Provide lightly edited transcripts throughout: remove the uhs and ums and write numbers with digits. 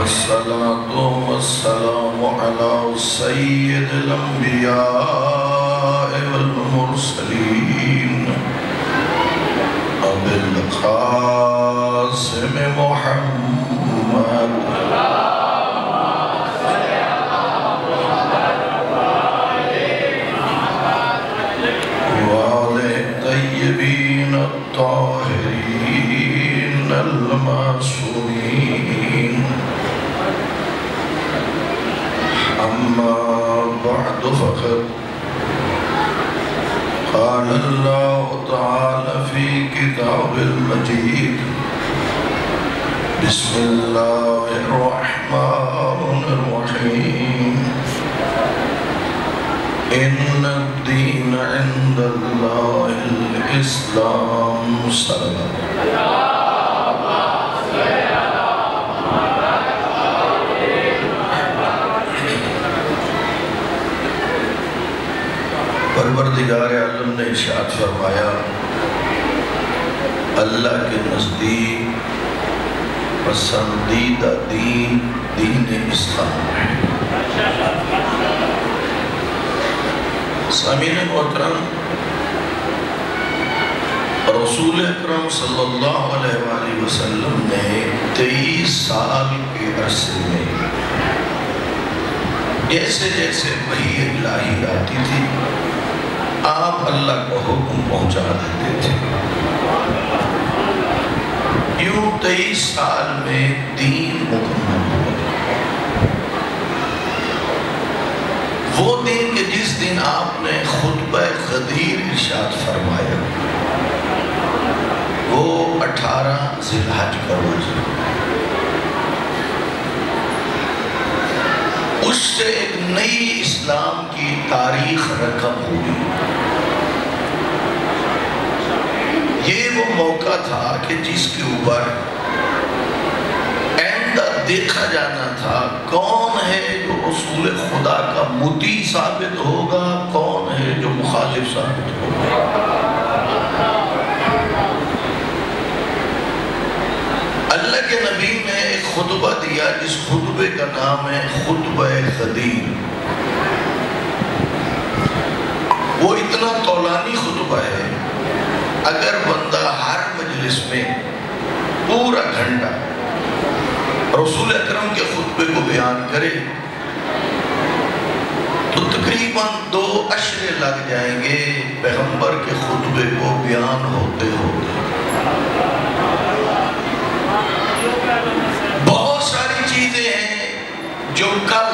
والصلاة والسلام على سيد الأنبياء والمرسلين أبي القاسم محمد وآله الطيبين الطاهرين المعصومين. أما بعد فقد قال الله تعالى في كتاب المجيد: بسم الله الرحمن الرحيم. إن الدين عند الله الإسلام. صلى پروردگار عالم نے ارشاد فرمایا، اللہ کے نزدیک پسندیدہ دین دین اسلام ہے۔ سامعین محترم، رسول اکرم صلی اللہ علیہ وآلہ وسلم نے 23 سال کے عرصے میں جیسے جیسے وحی الہی آتی تھی آپ اللہ کا حکم پہنچا دیتے تھے۔ یوں 23 سال میں دین مکمل ہوا۔ وہ دن کہ جس دن آپ نے خطبہ غدیر ارشاد فرمایا وہ 18 ذی الحج کا روز، اس سے ایک نئی اسلام کی تاریخ رقم ہوئی۔ یہ وہ موقع تھا کہ جس کے اوپر آئندہ دیکھا جانا تھا کون ہے جو رسول خدا کا مطیع ثابت ہوگا، کون ہے جو مخالف ثابت ہوگا۔ اللہ کے نبی نے ایک خطبہ دیا جس خطبے کا نام ہے خطبہ غدیر۔ وہ اتنا طولانی خطبہ ہے، اگر بندہ ہر مجلس میں پورا گھنٹہ رسول اکرم کے خطبے کو بیان کرے تو تقریباً 2 عشرے لگ جائیں گے پیغمبر کے خطبے کو بیان ہوتے ہوتے۔ بہت ساری چیزیں ہیں جو کل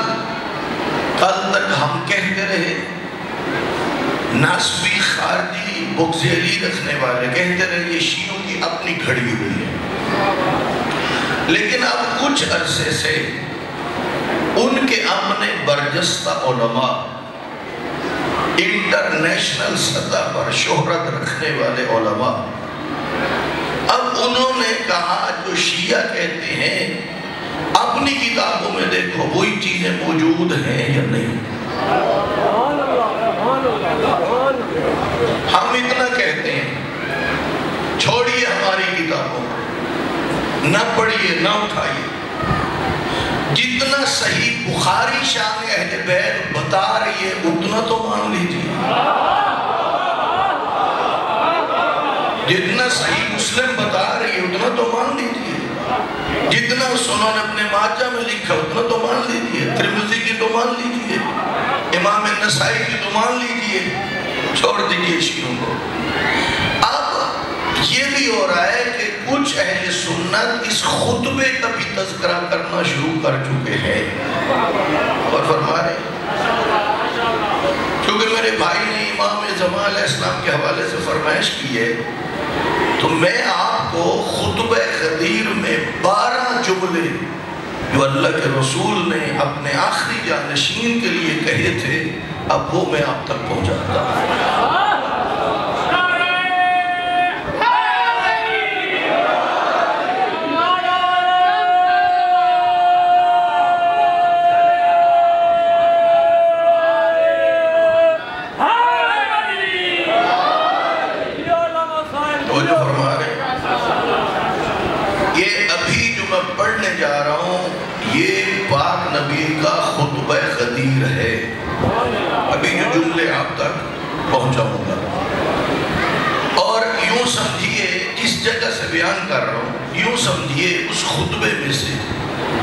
تک ہم کہتے رہے، نسبی خارجی بغضی رکھنے والے کہتے رہے یہ شیعوں کی اپنی گھڑی ہوئی ہے، لیکن اب کچھ عرصے سے ان کے اپنے برجستہ علماء، انٹرنیشنل سطح پر شہرت رکھنے والے علماء، اب انہوں نے کہا جو شیعہ کہتے ہیں اپنی کتابوں میں دیکھو وہی چیزیں موجود ہیں یا نہیں۔ ہم اتنا کہتے ہیں، چھوڑیے ہماری کتابوں نہ پڑھیے نہ اٹھائیے، جتنا صحیح بخاری شان اہل بیت بتا رہی ہے اتنا تو مان لیجیے، جتنا صحیح مسلم بتا رہی ہے اتنا تو مان لیجیے، جتنا سنن ابن ماجہ میں لکھا اتنا تو مان لیجیے، ترمذی کی تو مان لیجیے، امام نسائی کی تو مان لیجیے، چھوڑ دیجیے شیعوں کو۔ اب یہ بھی ہو رہا ہے کہ کچھ اہل سنت اس خطبے کا بھی تذکرہ کرنا شروع کر چکے ہیں اور فرما رہے ہیں، کیونکہ میرے بھائی نے امام زمان علیہ السلام کے حوالے سے فرمائش کی ہے، تو میں آپ کو خطبہ غدیر میں 12 جملے جو اللہ کے رسول نے اپنے آخری جانشین کے لیے کہے تھے اب وہ میں آپ تک پہنچاتا ہوں۔ یہ پہنچاؤں گا. اور یوں سمجھیے، اس جگہ سے بیان کر رہا ہوں، یوں سمجھیے اس خطبے میں سے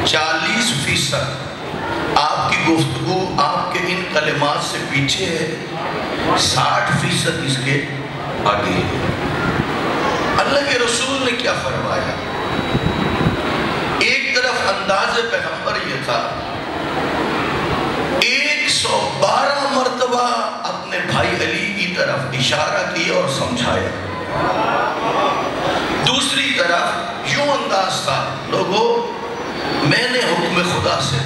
40% آپ کی گفتگو آپ کے ان کلمات سے پیچھے ہے، 60% اس کے آگے ہے. اللہ کے رسول نے کیا فرمایا؟ ایک طرف انداز پیغمبر یہ تھا، 112 مرتبہ اپنے بھائی علی کی طرف اشارہ کیا اور سمجھایا. دوسری طرف یوں انداز تھا، لوگوں میں نے حکم خدا سے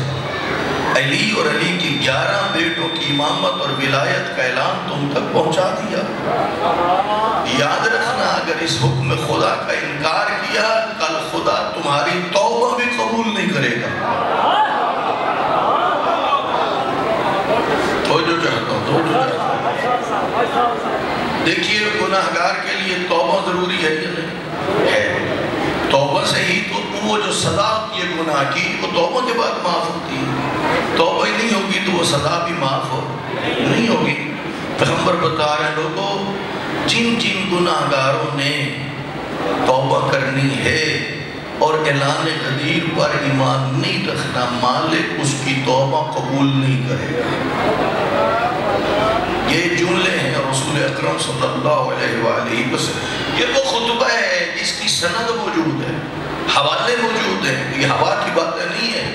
علی اور علی کی 11 بیٹوں کی امامت اور ولایت کا اعلان تم تک پہنچا دیا. یاد رکھنا، اگر اس حکم خدا کا انکار کیا، کل خدا تمہاری توبہ بھی قبول نہیں کرے گا. دیکھیے، گناہگار کے لیے توبہ ضروری ہے یا نہیں؟ ہے. توبہ سے ہی تو وہ جو سزا یہ گناہ کی وہ توبہ کے بعد معاف ہوتی ہے. توبہ ہی نہیں ہوگی تو وہ سزا بھی معاف نہیں ہوگی. پیغمبر بتا رہے ہیں، لوگوں جن جن گناہگاروں نے توبہ کرنی ہے اور اعلان غدیر پر ایمان نہیں رکھنا، مالک اس کی توبہ قبول نہیں کرے گا. یہ جملے ہیں رسول اکرم صلی اللہ علیہ وآلہ وسلم. یہ وہ خطبہ ہے جس کی سند موجود ہے، حوالے موجود ہیں، یہ ہوا کی باتیں نہیں ہیں.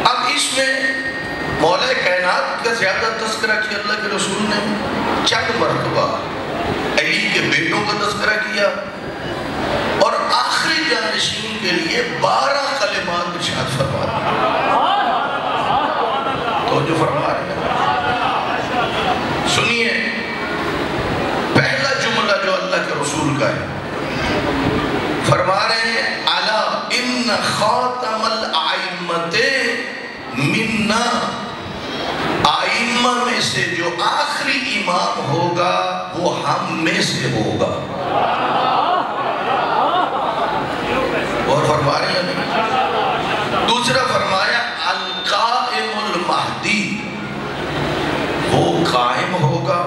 اب اس میں مولا کائنات کا زیادہ تذکرہ کیا اللہ کے رسول نے، چند مرتبہ علی کے بیٹوں کا تذکرہ کیا، اور آخری جانشین کے لیے 12 کلمات ارشاد فرما دیا. تو جو فرما رہے ہیں سنیے، پہلا جملہ جو اللہ کے رسول کا ہے، فرما رہے ہیں الا ان خاتم الائمۃ منا، ائمہ میں سے جو آخری امام ہوگا وہ ہم میں سے ہوگا. اور فرما رہے ہیں دوسرا فرمایا القائم المہدی، وہ قائم ہوگا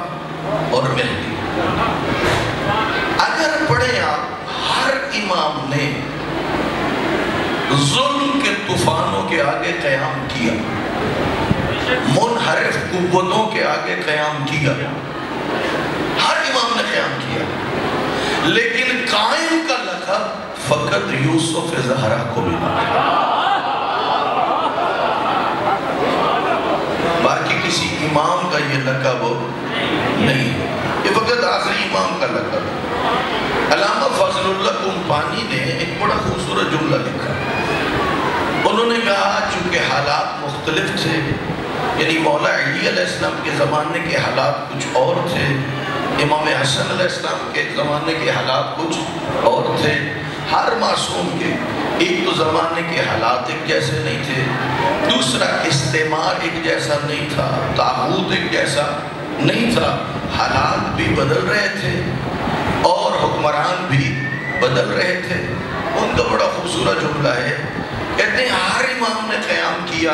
اور مہدی. اگر پڑھیں آپ، ہر امام نے ظلم کے طوفانوں کے آگے قیام کیا، منحرف قوتوں کے آگے قیام کیا، ہر امام نے قیام کیا. لیکن قائم کا لقب فقط یوسف زہرا کو ملا، باقی کسی امام کا یہ لقب نہیں. یہ فقط آخری امام کا لقب. علامہ فضل اللہ کمپانی نے ایک بڑا خوبصورت جملہ لکھا. انہوں نے کہا چونکہ حالات مختلف تھے، یعنی مولا علی علیہ السلام کے زمانے کے حالات کچھ اور تھے، امام حسن علیہ السلام کے زمانے کے حالات کچھ اور تھے. ہر معصوم کے ایک تو زمانے کے حالات ایک جیسے نہیں تھے، دوسرا استعمار ایک جیسا نہیں تھا، طاغوت ایک جیسا نہیں تھا. حالات بھی بدل رہے تھے اور حکمران بھی بدل رہے تھے. ان کا بڑا خوبصورت جملہ ہے، کہتے ہیں ہر امام نے قیام کیا.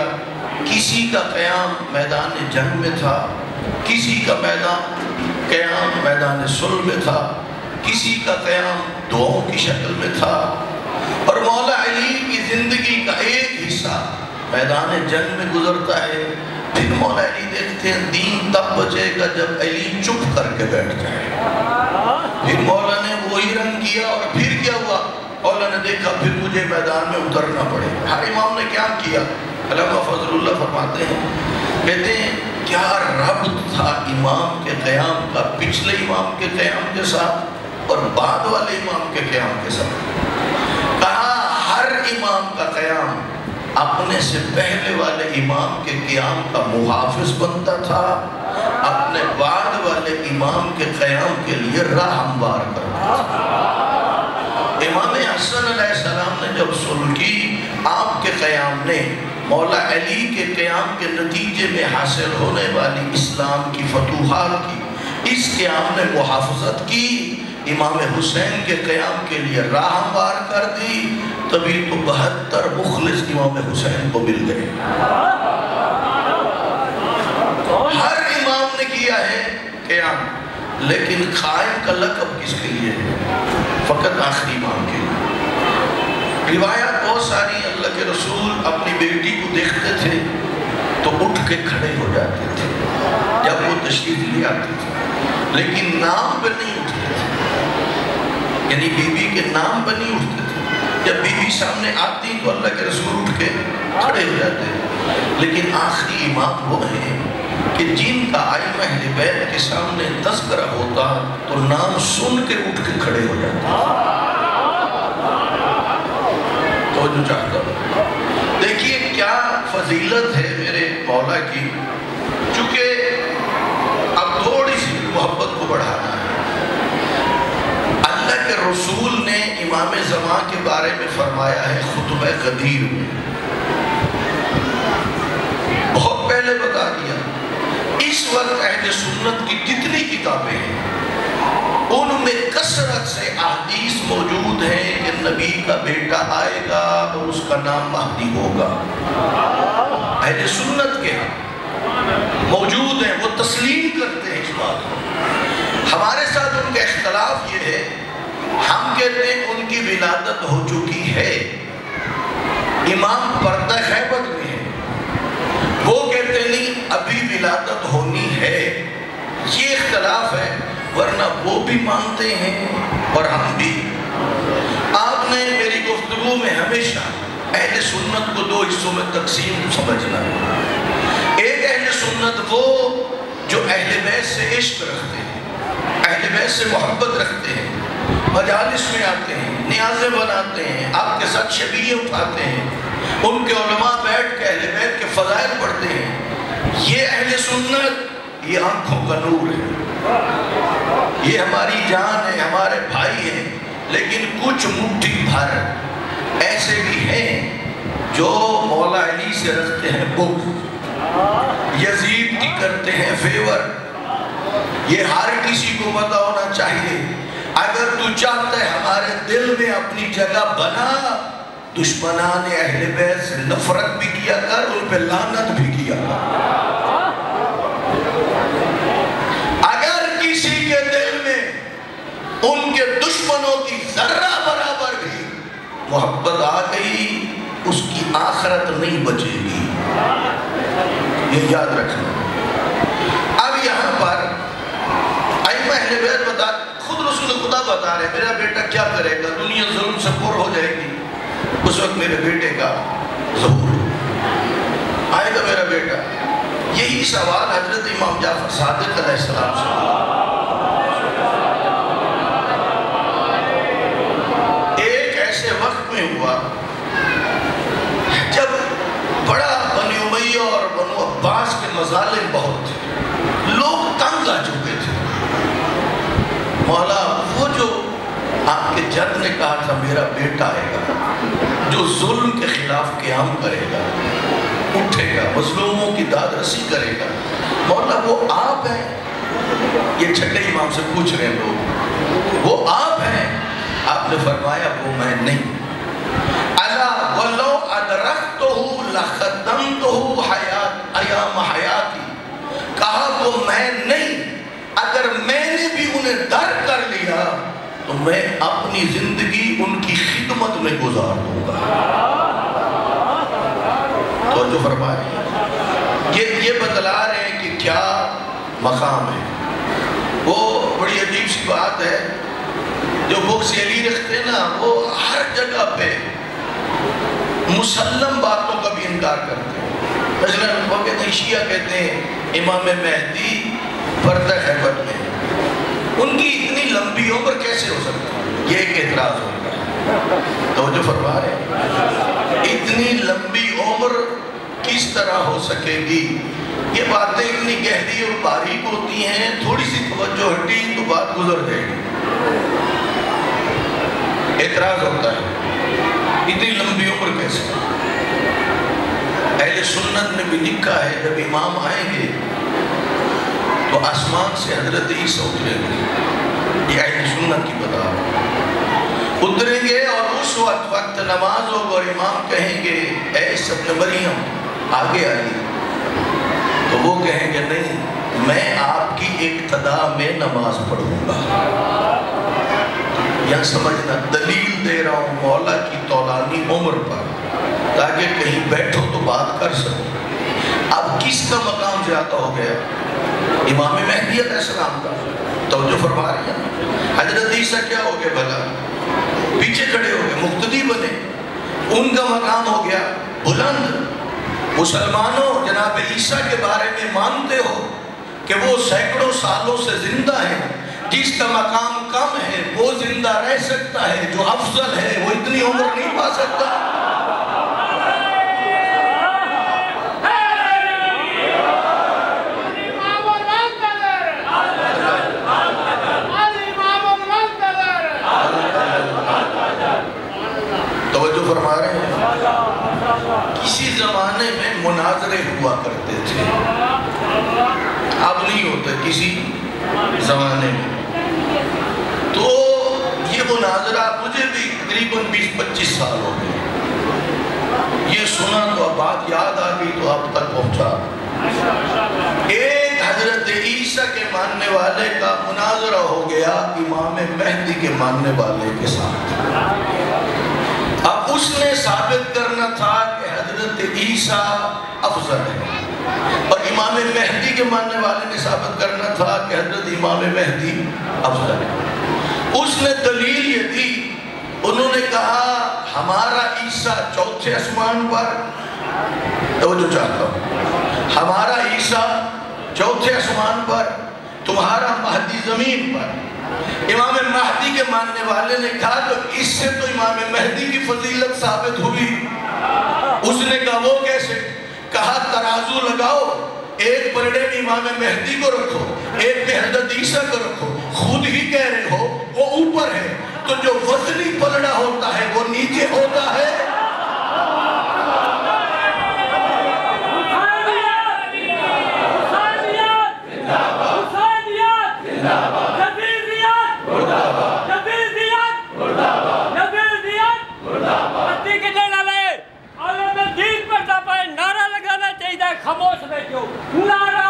کسی کا قیام میدان جنگ میں تھا، کسی کا قیام میدان صلح میں تھا، کسی کا قیام دعاؤں کی شکل میں تھا. اور مولا علی کی زندگی کا ایک حصہ میدان جنگ میں گزرتا ہے. پھر مولا علی دیکھتے ہیں دین تب بچے گا جب علی چپ کر کے بیٹھ جائے. پھر مولا نے وہی رنگ کیا، اور پھر کیا ہوا؟ مولا نے دیکھا پھر مجھے میدان میں اترنا پڑے. ہر امام نے کیا کیا؟ علامہ فضل اللہ فرماتے ہیں، کہتے ہیں کیا ربط تھا امام کے قیام کا پچھلے امام کے قیام کے ساتھ اور بعد والے امام کے قیام کے ساتھ؟ کہا ہر امام کا قیام اپنے سے پہلے والے امام کے قیام کا محافظ بنتا تھا، اپنے بعد والے امام کے قیام کے لیے راہ ہموار کرتا تھا. امام حسن علیہ السلام نے جب صلح کی، آپ کے قیام نے مولا علی کے قیام کے نتیجے میں حاصل ہونے والی اسلام کی فتوحات کی، اس قیام نے محافظت کی، امام حسین کے قیام کے لیے راہ ہموار کر دی. تبھی تو 72 مخلص امام حسین کو مل گئے. ہر امام نے کیا ہے. قیام، لیکن قائم کا لقب کس کے لیے ہے؟ فقط آخری امام کے لیے۔ روایات بہت ساری، اللہ کے رسول اپنی بیٹی کو دیکھتے تھے تو اٹھ کے کھڑے ہو جاتے تھے جب وہ تشریف لے آتے تھے، لیکن نام پہ نہیں اٹھتے تھے، یعنی بی بی کے نام پہ نہیں اٹھتے تھے۔ جب بی بی سامنے آتی تو اللہ کے رسول اٹھ کے کھڑے ہو جاتے ہیں، لیکن آخری امام وہ ہیں کہ جن کا ائمہ اہل بیت کے سامنے تذکرہ ہوتا تو نام سن کے اٹھ کے کھڑے ہو جاتے ہیں۔ تو جو چاہتا ہوں دیکھیے کیا فضیلت ہے میرے مولا کی، چونکہ اب تھوڑی سی محبت کو بڑھانا ہے۔ اللہ کے رسول نے امام زمان کے بارے میں فرمایا ہے خطبہ غدیر میں، بہت پہلے بتا دیا۔ اس وقت اہل سنت کی جتنی کتابیں ہیں ان میں کثرت سے احادیث موجود ہیں کہ نبی کا بیٹا آئے گا اور اس کا نام مہدی ہوگا۔ اہل سنت کے موجود ہیں، وہ تسلیم کرتے ہیں اس بات کو۔ ہمارے ساتھ ان کا اختلاف یہ ہے، ہم کہتے ہیں ان کی ولادت ہو چکی ہے، امام پردہ غیبت میں ہے، وہ کہتے نہیں ابھی ولادت ہونی ہے۔ یہ اختلاف ہے، ورنہ وہ بھی مانتے ہیں اور ہم بھی۔ آپ نے میری گفتگو میں ہمیشہ اہل سنت کو دو حصوں میں تقسیم سمجھنا ہے۔ ایک اہل سنت وہ جو اہل بیت سے عشق رکھتے ہیں، اہل بیت سے محبت رکھتے ہیں، مجالس میں آتے ہیں، نیازیں بناتے ہیں، آپ کے ساتھ شبیہ اٹھاتے ہیں، ان کے علماء بیٹھ کے اہل بیت کے فضائل پڑھتے ہیں۔ یہ اہل سنت، یہ آنکھوں کا نور ہے، یہ ہماری جان ہے، ہمارے بھائی ہیں۔ لیکن کچھ مٹھی بھر ایسے بھی ہیں جو مولا علی سے رکھتے ہیں بغض، یزید کی کرتے ہیں فیور۔ یہ ہر کسی کو پتہ ہونا چاہیے، اگر تو چاہتا ہے ہمارے دل میں اپنی جگہ بنا، دشمنان اہل بیت سے نفرت بھی کیا کر، ان پہ لعنت بھی کیا کر۔ اگر کسی کے دل میں ان کے دشمنوں کی ذرہ برابر بھی محبت آ گئی، اس کی آخرت نہیں بچے گی، یہ یاد رکھنا۔ اب یہاں پر ائمہ اہل بیت بتا، خود رسول خدا بتا رہے ہیں میرا بیٹا کیا کرے گا، دنیا ظلم سے پر ہو جائے گی، اس وقت میرے بیٹے کا ظہور آئے گا میرا بیٹا۔ یہی سوال حضرت امام جعفر صادق علیہ السلام سے ایک ایسے وقت میں ہوا جب بڑا بنی امیہ اور بنو عباس کے مظالم بہت تھے، لوگ تنگ آ چکے تھے۔ مولا وہ جو آپ کے جد نے کہا تھا میرا بیٹا آئے گا جو ظلم کے خلاف قیام کرے گا، اٹھے گا، مظلوموں کی داد رسی کرے گا، مولا وہ آپ ہیں؟ یہ چھٹے امام سے پوچھ رہے ہیں لوگ، وہ آپ ہیں؟ آپ نے فرمایا وہ میں نہیں۔ الا ولو ادرکتہ لختمتہ حیات ایام حیاتی، کہا وہ میں نہیں، اگر میں نے بھی انہیں در کر لیا تو میں اپنی زندگی ان کی خدمت میں گزار دوں گا۔ تو جو فرمائے یہ بتلا رہے ہیں کہ کیا مقام ہے۔ وہ بڑی عجیب سی بات ہے، جو بغض علی رکھتے ہیں نا، وہ ہر جگہ پہ مسلم باتوں کا بھی انکار کرتے ہیں۔ مثلا وہ کہتے ہیں، شیعہ کہتے ہیں امام مہدی پردہ غیبت میں، ان کی اتنی لمبی عمر کیسے ہو سکتی ہے؟ یہ ایک اعتراض ہوتا ہے۔ توجہ فرما رہے ہیں، اتنی لمبی عمر کس طرح ہو سکے گی؟ یہ باتیں اتنی گہری اور باریک ہوتی ہیں، تھوڑی سی توجہ ہٹی تو بات گزر جائے گی۔ اعتراض ہوتا ہے، اتنی لمبی عمر کیسے؟ اہل سنت نے بھی لکھا ہے جب امام آئیں گے تو آسمان سے حضرت عیسیٰ اتریں گے، یہ اہل سنت کی بتا اتریں گے، اور اس وقت نماز ہوگا اور امام کہیں گے اے عیسیٰ ابن مریم آگے آئیے، تو وہ کہیں گے نہیں میں آپ کی ابتدا میں نماز پڑھوں گا. یہاں سمجھنا دلیل دے رہا ہوں مولا کی طولانی عمر پر تاکہ کہیں بیٹھو تو بات کر سکو. اب کس کا مقام زیادہ ہو گیا؟ امام مہدی علیہ السلام کا. توجہ فرما رہی ہیں. حضرت عیسیٰ کیا ہو گئے بھلا؟ پیچھے کھڑے ہو گئے، مقتدی بنے. ان کا مقام ہو گیا بلند. مسلمانوں جناب عیسیٰ کے بارے میں مانتے ہو کہ وہ سینکڑوں سالوں سے زندہ ہے. جس کا مقام کم ہے وہ زندہ رہ سکتا ہے، جو افضل ہے وہ اتنی عمر نہیں پا سکتا. توجہ فرما رہے ہیں. کسی زمانے میں مناظرے ہوا کرتے تھے، اب نہیں ہوتے کسی زمانے میں. تو یہ مناظرہ مجھے بھی تقریباً 20-25 سال ہو گئے. یہ سنا تو اب بات یاد آ گئی تو اب تک پہنچا. ایک حضرت عیسیٰ کے ماننے والے کا مناظرہ ہو گیا امام مہدی کے ماننے والے کے ساتھ. اب اس نے ثابت کرنا تھا کہ حضرت عیسیٰ افضل ہے، اور امام مہدی کے ماننے والے نے ثابت کرنا تھا کہ حضرت امام مہدی افضل ہے. اس نے دلیل یہ دی، انہوں نے کہا ہمارا عیسیٰ چوتھے آسمان پر، توجہ چاہتا ہوں، ہمارا عیسیٰ چوتھے آسمان پر، تمہارا مہدی زمین پر. امام مہدی کے ماننے والے نے کہا تو اس سے تو امام مہدی کی فضیلت ثابت ہوئی. اس نے کہا وہ کیسے؟ کہا ترازو لگاؤ، ایک پلڑے میں امام مہدی کو رکھو، ایک میں حضرت عیسیٰ کو رکھو. خود ہی کہہ رہے ہو وہ اوپر ہے، تو جو وزنی پلڑا ہوتا ہے وہ نیچے ہوتا ہے. خاموش بیٹھو. نعرہ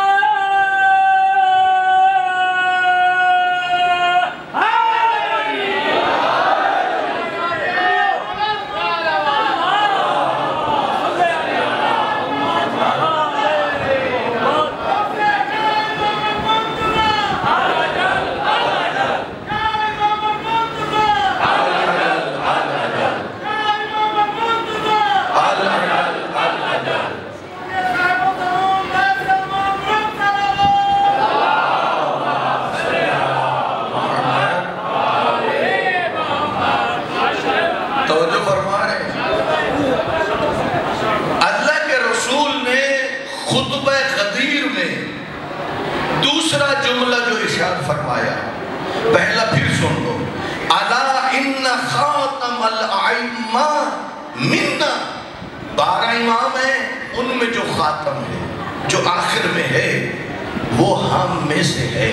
دوسرا جملہ جو ارشاد فرمایا، پہلا پھر سن لو. الا ان خاتم الائمہ منا، 12 امام ہیں، ان میں جو خاتم ہے، جو آخر میں ہے، وہ ہم میں سے ہے.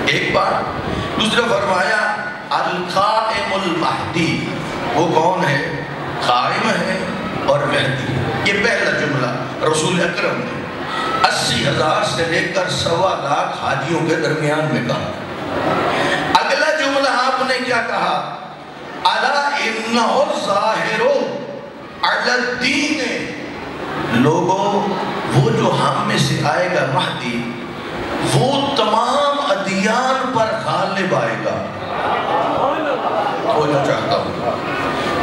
ایک بار. دوسرا فرمایا القائم المہدی، وہ کون ہے؟ قائم ہے اور مہدی. یہ پہلا جملہ رسول اکرم نے 80,000 سے لے کر 1.25 حاجیوں کے درمیان میں کہا. اگلا جملہ آپ نے کیا کہا؟ الا انہ الظاہر علی الدین. لوگوں، وہ جو ہم میں سے آئے گا مہدی، وہ تمام ادیان پر غالب آئے گا. وہ جو چاہتا ہوں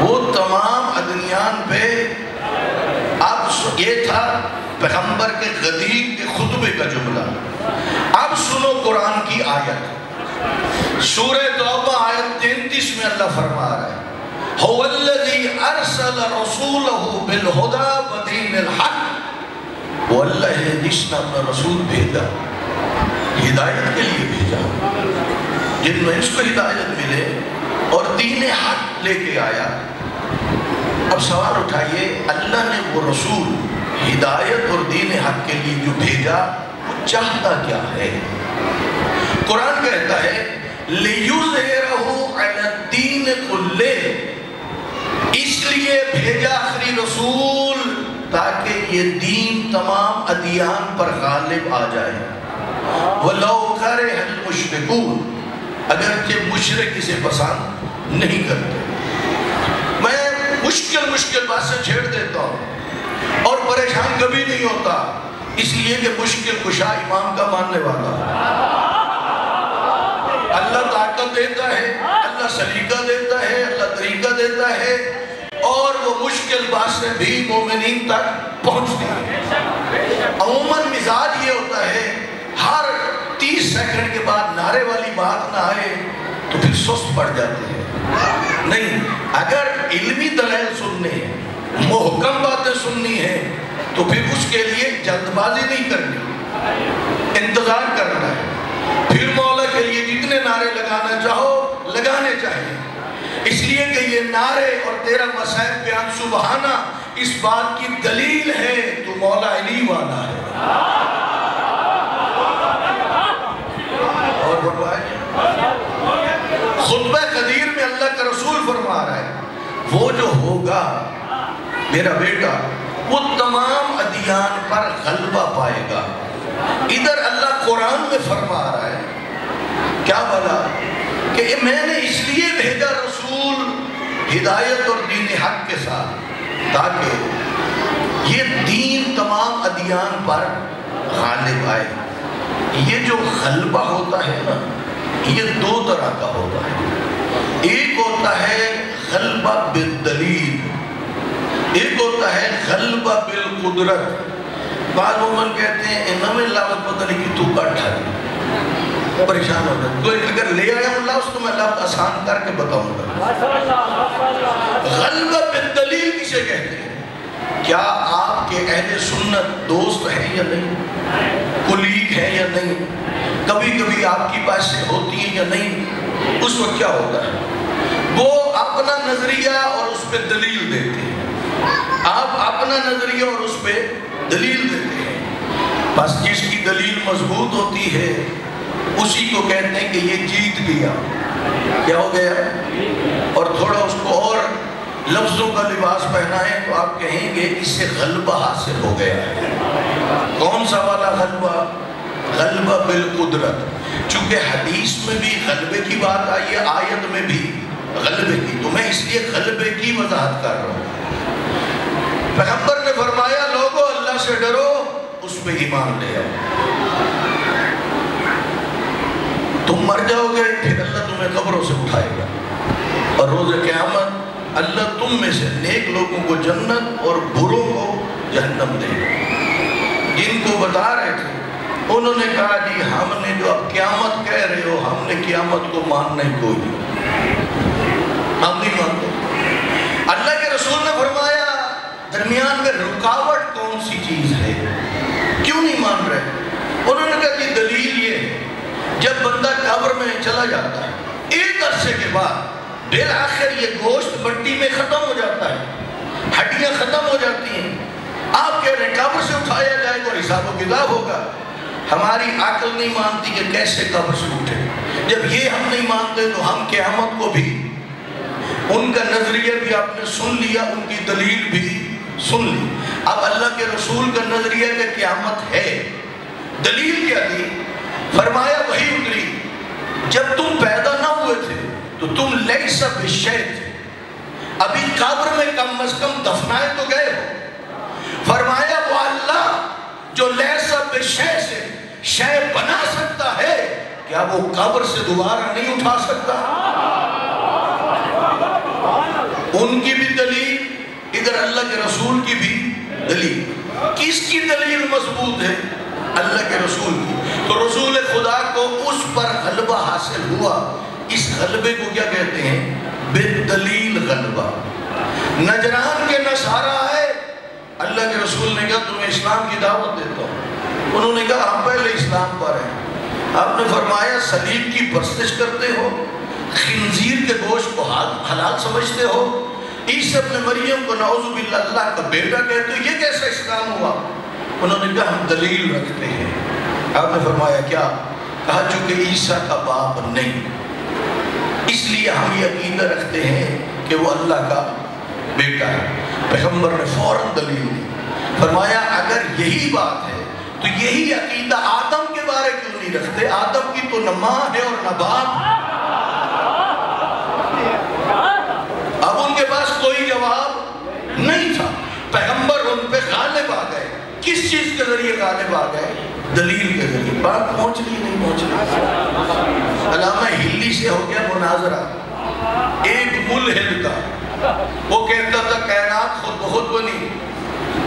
وہ تمام ادیان پہ. اب یہ تھا پیغمبر کے غدیر کے خطبے کا جملہ. اب سنو قرآن کی آیت، سورہ توبہ آیت 33 میں اللہ فرما رہا ہے هو الذی ارسل رسولہ بالہدی ودین الحق. وہ اللہ ہے جس نے اپنا رسول بھیجا، ہدایت کے لیے بھیجا، جن میں اس کو ہدایت ملے اور دین حق لے کے آیا. اب سوال اٹھائیے، اللہ نے وہ رسول ہدایت اور دین حق کے لیے جو بھیجا، وہ چاہتا کیا ہے؟ قرآن کہتا ہے لِيُظْهِرَهُ عَلَى الدِّينِ كُلِّهِ، اس لیے بھیجا آخری رسول تاکہ یہ دین تمام ادیان پر غالب آ جائے. وَلَوْ كَرِهَ الْمُشْرِكُونَ، اگرچہ مشرک اسے پسند نہیں کرتے۔ میں مشکل باتیں چھیڑ دیتا ہوں اور پریشان کبھی نہیں ہوتا، اس لیے کہ مشکل کشا امام کا ماننے والا ہے۔ اللہ طاقت دیتا ہے، اللہ سلیقہ دیتا ہے، اللہ طریقہ دیتا ہے، اور وہ مشکل باتیں بھی مومنین تک پہنچتی ہیں۔ عموماً مزاج یہ ہوتا ہے ہر 30 سیکنڈ کے بعد نعرے والی بات نہ آئے تو پھر سست پڑ جاتے ہیں۔ نہیں، اگر علمی دلائل سننے ہیں، محکم باتیں سننی ہیں، تو پھر اس کے لیے جلد بازی نہیں کرنی، انتظار کرنا ہے۔ پھر مولا کے لیے جتنے نعرے لگانا چاہو لگانے چاہیے، اس لیے کہ یہ نعرے اور تیرا مسائب بیان سبحانہ اس بات کی دلیل ہے تو مولا علی والا ہے۔ اور فرمائے خطبہ قدیر میں اللہ کا رسول فرما رہا ہے وہ جو ہوگا میرا بیٹا وہ تمام ادیان پر غلبہ پائے گا۔ ادھر اللہ قرآن میں فرما رہا ہے کیا بلا کہ میں نے اس لیے بھیجا رسول ہدایت اور دین حق کے ساتھ تاکہ یہ دین تمام ادیان پر غالب آئے۔ یہ جو غلبہ ہوتا ہے نا یہ 2 طرح کا ہوتا ہے، ایک ہوتا ہے غلبہ بالدلیل، ایک ہوتا ہے غلبہ بالقدرت۔ بعض مومن کہتے ہیں انہوں میں لفظ پتہ نہیں کہ تو کٹ ہے، پریشان ہو جائے تو اگر لے آیا ہوں لفظ تو میں لفظ آسان کر کے بتاؤں گا۔ غلبہ بالدلیل کسے کہتے ہیں؟ کیا آپ کے اہل سنت دوست ہیں یا نہیں، کلیگ ہیں یا نہیں، کبھی کبھی آپ کی باتیں ہوتی ہیں یا نہیں، اس وقت کیا ہوتا ہے وہ اپنا نظریہ اور اس پہ دلیل دیتے ہیں، آپ اپنا نظریہ اور اس پہ دلیل دیتے ہیں۔ بس جس کی دلیل مضبوط ہوتی ہے اسی کو کہتے ہیں کہ یہ جیت گیا، کیا ہو گیا، اور تھوڑا اس کو اور لفظوں کا لباس پہنائیں تو آپ کہیں گے اس سے غلبہ حاصل ہو گیا ہے۔ کون سا والا غلبہ؟ غلبہ بالقدرت۔ چونکہ حدیث میں بھی غلبے کی بات آئی ہے، آیت میں بھی غلبے کی، تو میں اس لیے غلبے کی وضاحت کر رہا ہوں۔ پیغمبر نے فرمایا لوگو اللہ سے ڈرو، اس پہ ایمان لے آؤ، تم مر جاؤ گے پھر اللہ تمہیں قبروں سے اٹھائے گا، اور روز قیامت اللہ تم میں سے نیک لوگوں کو جنت اور بروں کو جہنم دے گا۔ جن کو بتا رہے تھے انہوں نے کہا جی ہم نے جو اب قیامت کہہ رہے ہو ہم نے قیامت کو ماننا ہی کوئی نہیں، ہم نہیں مانتے۔ اللہ کے رسول نے فرمایا درمیان میں رکاوٹ کون سی چیز ہے، کیوں نہیں مان رہے؟ انہوں نے کہا کہ دلیل یہ ہے جب بندہ قبر میں چلا جاتا ہے ایک عرصے کے بعد بالآخر یہ گوشت مٹی میں ختم ہو جاتا ہے، ہڈیاں ختم ہو جاتی ہیں، آپ کہہ رہے ہیں قبر سے اٹھایا جائے گا اور حساب و کتاب ہوگا۔ ہماری عقل نہیں مانتی کہ کیسے قبر سے اٹھے، جب یہ ہم نہیں مانتے تو ہم قیامت کو بھی، ان کا نظریہ بھی آپ نے سن لیا، ان کی دلیل بھی سن لی، اب اللہ کے رسول کا نظریہ کہ قیامت ہے، دلیل کیا دی؟ فرمایا وہی اتری جب تم پیدا نہ ہوئے تھے تو تم لیسا بشے تھے، ابھی قبر میں کم از کم دفنائے تو گئے ہو۔ فرمایا وہ اللہ جو لیسا بشے سے شے بنا سکتا ہے کیا وہ قبر سے دوبارہ نہیں اٹھا سکتا؟ ان کی بھی دلیل ادھر اللہ کے رسول کی بھی دلیل، کس کی دلیل مضبوط ہے؟ اللہ کے رسول کی۔ تو رسول خدا کو اس پر غلبہ حاصل ہوا، اس غلبے کو کیا کہتے ہیں؟ بالدلیل غلبہ۔ نجران کے نصارہ آئے، اللہ کے رسول نے کہا تمہیں اسلام کی دعوت دیتا ہوں، انہوں نے کہا ہم پہلے اسلام پر ہیں۔ آپ نے فرمایا صلیب کی پرستش کرتے ہو، خنزیر کے گوشت کو حلال سمجھتے ہو، عیسیٰ ابن مریم کو نعوذ باللہ اللہ کا بیٹا کہتے ہو، یہ کیسا اسلام ہوا؟ انہوں نے کہا ہم دلیل رکھتے ہیں۔ آپ نے فرمایا کیا؟ کہا چونکہ عیسیٰ کا باپ نہیں، اس لیے ہم یہ عقیدہ رکھتے ہیں کہ وہ اللہ کا بیٹا ہے۔ پیغمبر نے فوراً دلیل دی، فرمایا اگر یہی بات ہے تو یہی عقیدہ آدم کے بارے نعرے کیوں نہیں رکھتے؟ آدم کی تو نہ ماں ہے اور نہ باپ۔ اب ان کے پاس کوئی جواب نہیں تھا، پیغمبر ان پہ غالب آ گئے۔ کس چیز کے ذریعے غالب آ گئے؟ دلیل کے ذریعے۔ بات پہنچ رہی نہیں پہنچ رہی؟ علامہ ہلی سے ہو گیا مناظرہ ایک ملحد کا، وہ کہتا تھا کائنات خود بخود بنی،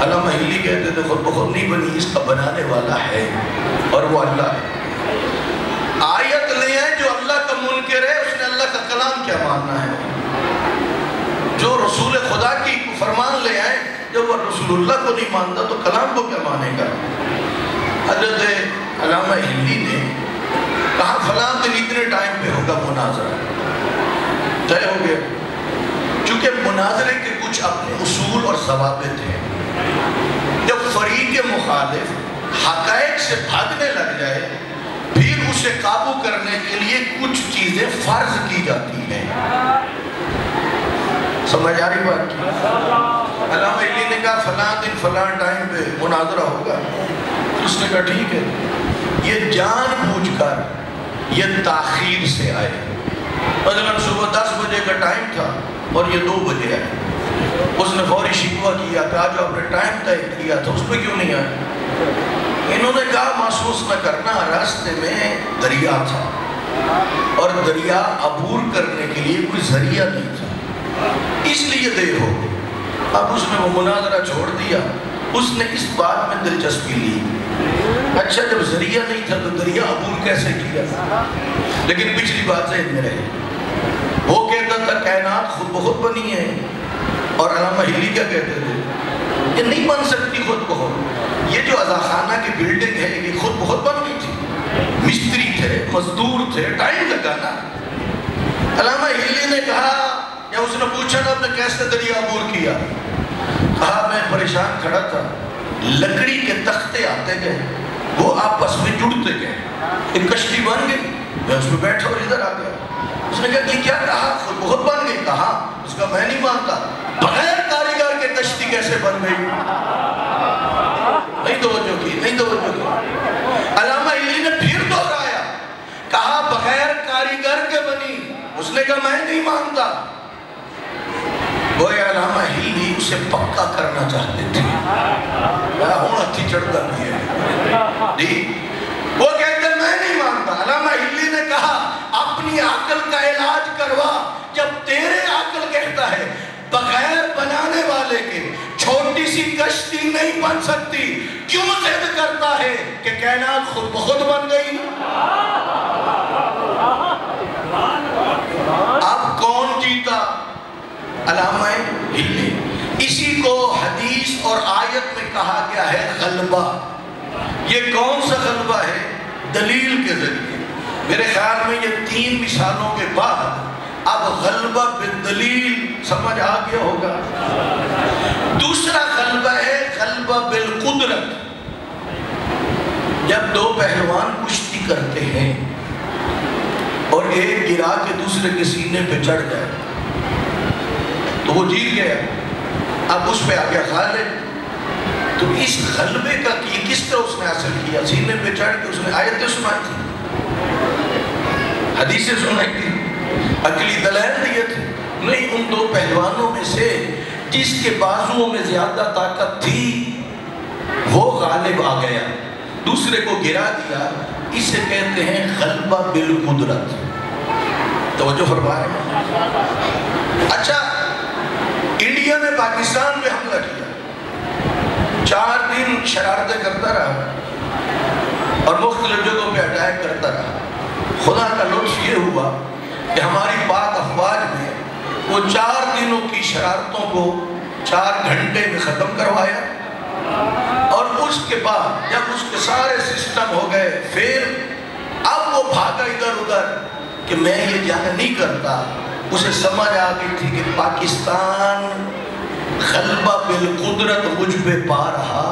علامہ ہلی کہتے تھے خود بخود نہیں بنی، اس کا بنانے والا ہے اور وہ اللہ ہے۔ آیت لے آئے جو اللہ کا منکر ہے، اس نے اللہ کا کلام کیا ماننا ہے؟ جو رسول خدا کی فرمان لے آئے، جب وہ رسول اللہ کو نہیں مانتا تو کلام کو کیا مانے گا؟ حضرت علامہ ہلی نے کہا فلاں دن اتنے ٹائم پہ ہوگا مناظرہ، طے ہو گیا۔ چونکہ مناظرے کے کچھ اپنے اصول اور ضوابط ہیں، جب فریق مخالف حقائق سے بھاگنے لگ جائے پھر اسے قابو کرنے کے لیے کچھ چیزیں فرض کی جاتی ہیں۔ سمجھ آ رہی بات کی؟ علامہ ہلی نے کہا فلاں دن فلاں ٹائم پہ مناظرہ ہوگا، اس نے کہا ٹھیک ہے۔ یہ جان بوجھ کر یہ تاخیر سے آئے، مثلا صبح 10 بجے کا ٹائم تھا اور یہ 2 بجے آئے، اس نے فوری شکوہ کیا کہ آج آپ نے ٹائم طے کیا تھا اس پہ کیوں نہیں آئے؟ انہوں نے کہا محسوس نہ کرنا، راستے میں دریا تھا اور دریا عبور کرنے کے لیے کوئی ذریعہ نہیں تھا، اس لیے دیر ہو گئی۔ اب اس نے وہ مناظرہ چھوڑ دیا، اس نے اس بات میں دلچسپی لی، اچھا جب ذریعہ نہیں تھا تو دریا عبور کیسے کیا؟ لیکن پچھلی بات ذہن میں رہی، وہ کہتا تھا کائنات خود بخود بنی ہے، اور علامہ ہلی کیا کہتے تھے؟ یہ نہیں بن سکتی خود بخود، یہ جو عزاخانہ کی بلڈنگ ہے یہ خود بخود بن گئی تھی، مستری تھے، مزدور تھے، ٹائم لگانا۔ علامہ ہلی نے کہا، یا اس نے پوچھا نا آپ نے کیسے دریا عبور کیا؟ کہا میں پریشان کھڑا تھا، لکڑی کے تختے آتے گئے، وہ آپس میں جڑتے گئے، ایک کشتی بن گئی، میں اس میں بیٹھا اور ادھر آ گیا۔ اس نے کہا کہ کیا کہا؟ خود بخود بن گئی؟ کہا اس کا میں نہیں مانتا، بغیر کاریگر کے کشتی کیسے بن گئی؟ نہیں توجہ کی، نہیں توجہ کی۔ علامہ ہلی نے پھر دہرایا، کہا بغیر کاریگر کے بنی، اس نے کہا میں نہیں مانتا۔ گویا علامہ ہلی اسے پکا کرنا چاہتے تھے، ہوں ہتھی چڑھتا نہیں ہے جی، وہ کہتے ہیں میں نہیں مانتا۔ علامہ ہلی نے کہا اپنی عقل کا علاج کروا، جب تیرے عقل کہتا ہے بغیر بنانے والے کے چھوٹی سی کشتی نہیں بن سکتی، کیوں ضد کرتا ہے کہ کائنات خود بخود بن گئی؟ اب کون جیتا؟ علامہ ہلی۔ اسی کو حدیث اور آیت میں کہا گیا ہے غلبہ۔ یہ کون سا غلبہ ہے؟ دلیل کے ذریعے۔ میرے خیال میں یہ 3 مثالوں کے بعد اب غلبہ بالدلیل سمجھ آ گیا ہوگا۔ دوسرا غلبہ ہے غلبہ بالقدرت۔ جب 2 پہلوان کشتی کرتے ہیں اور ایک گرا کے دوسرے کے سینے پہ چڑھ جائے تو وہ جیت گیا، اب اس پہ آ گیا غالب۔ تو اس غلبے کا یہ کس طرح اس نے حاصل کیا؟ سینے پہ چڑھ کے اس نے آیتیں سنائی تھی، حدیثیں سنائی تھی، عقلی دلائل دیے تھے۔ نہیں، ان 2 پہلوانوں میں سے جس کے بازوؤں میں زیادہ طاقت تھی وہ غالب آ گیا، دوسرے کو گرا دیا۔ اسے کہتے ہیں غلبہ بالقدرت۔ توجہ فرما رہے ہیں؟ اچھا، انڈیا نے پاکستان پہ حملہ کیا، 4 دن شرارتیں کرتا رہا اور مختلف جگہوں پہ اٹیک کرتا رہا۔ خدا کا لطف یہ ہوا کہ ہماری پاک افواج میں وہ 4 دنوں کی شرارتوں کو 4 گھنٹے میں ختم کروایا، اور اس کے بعد جب اس کے سارے سسٹم ہو گئے پھر اب وہ بھاگا ادھر ادھر کہ میں یہ جنگ نہیں کرتا۔ اسے سمجھ آ گئی تھی کہ پاکستان غلبہ بالقدرت مجھ پہ پا رہا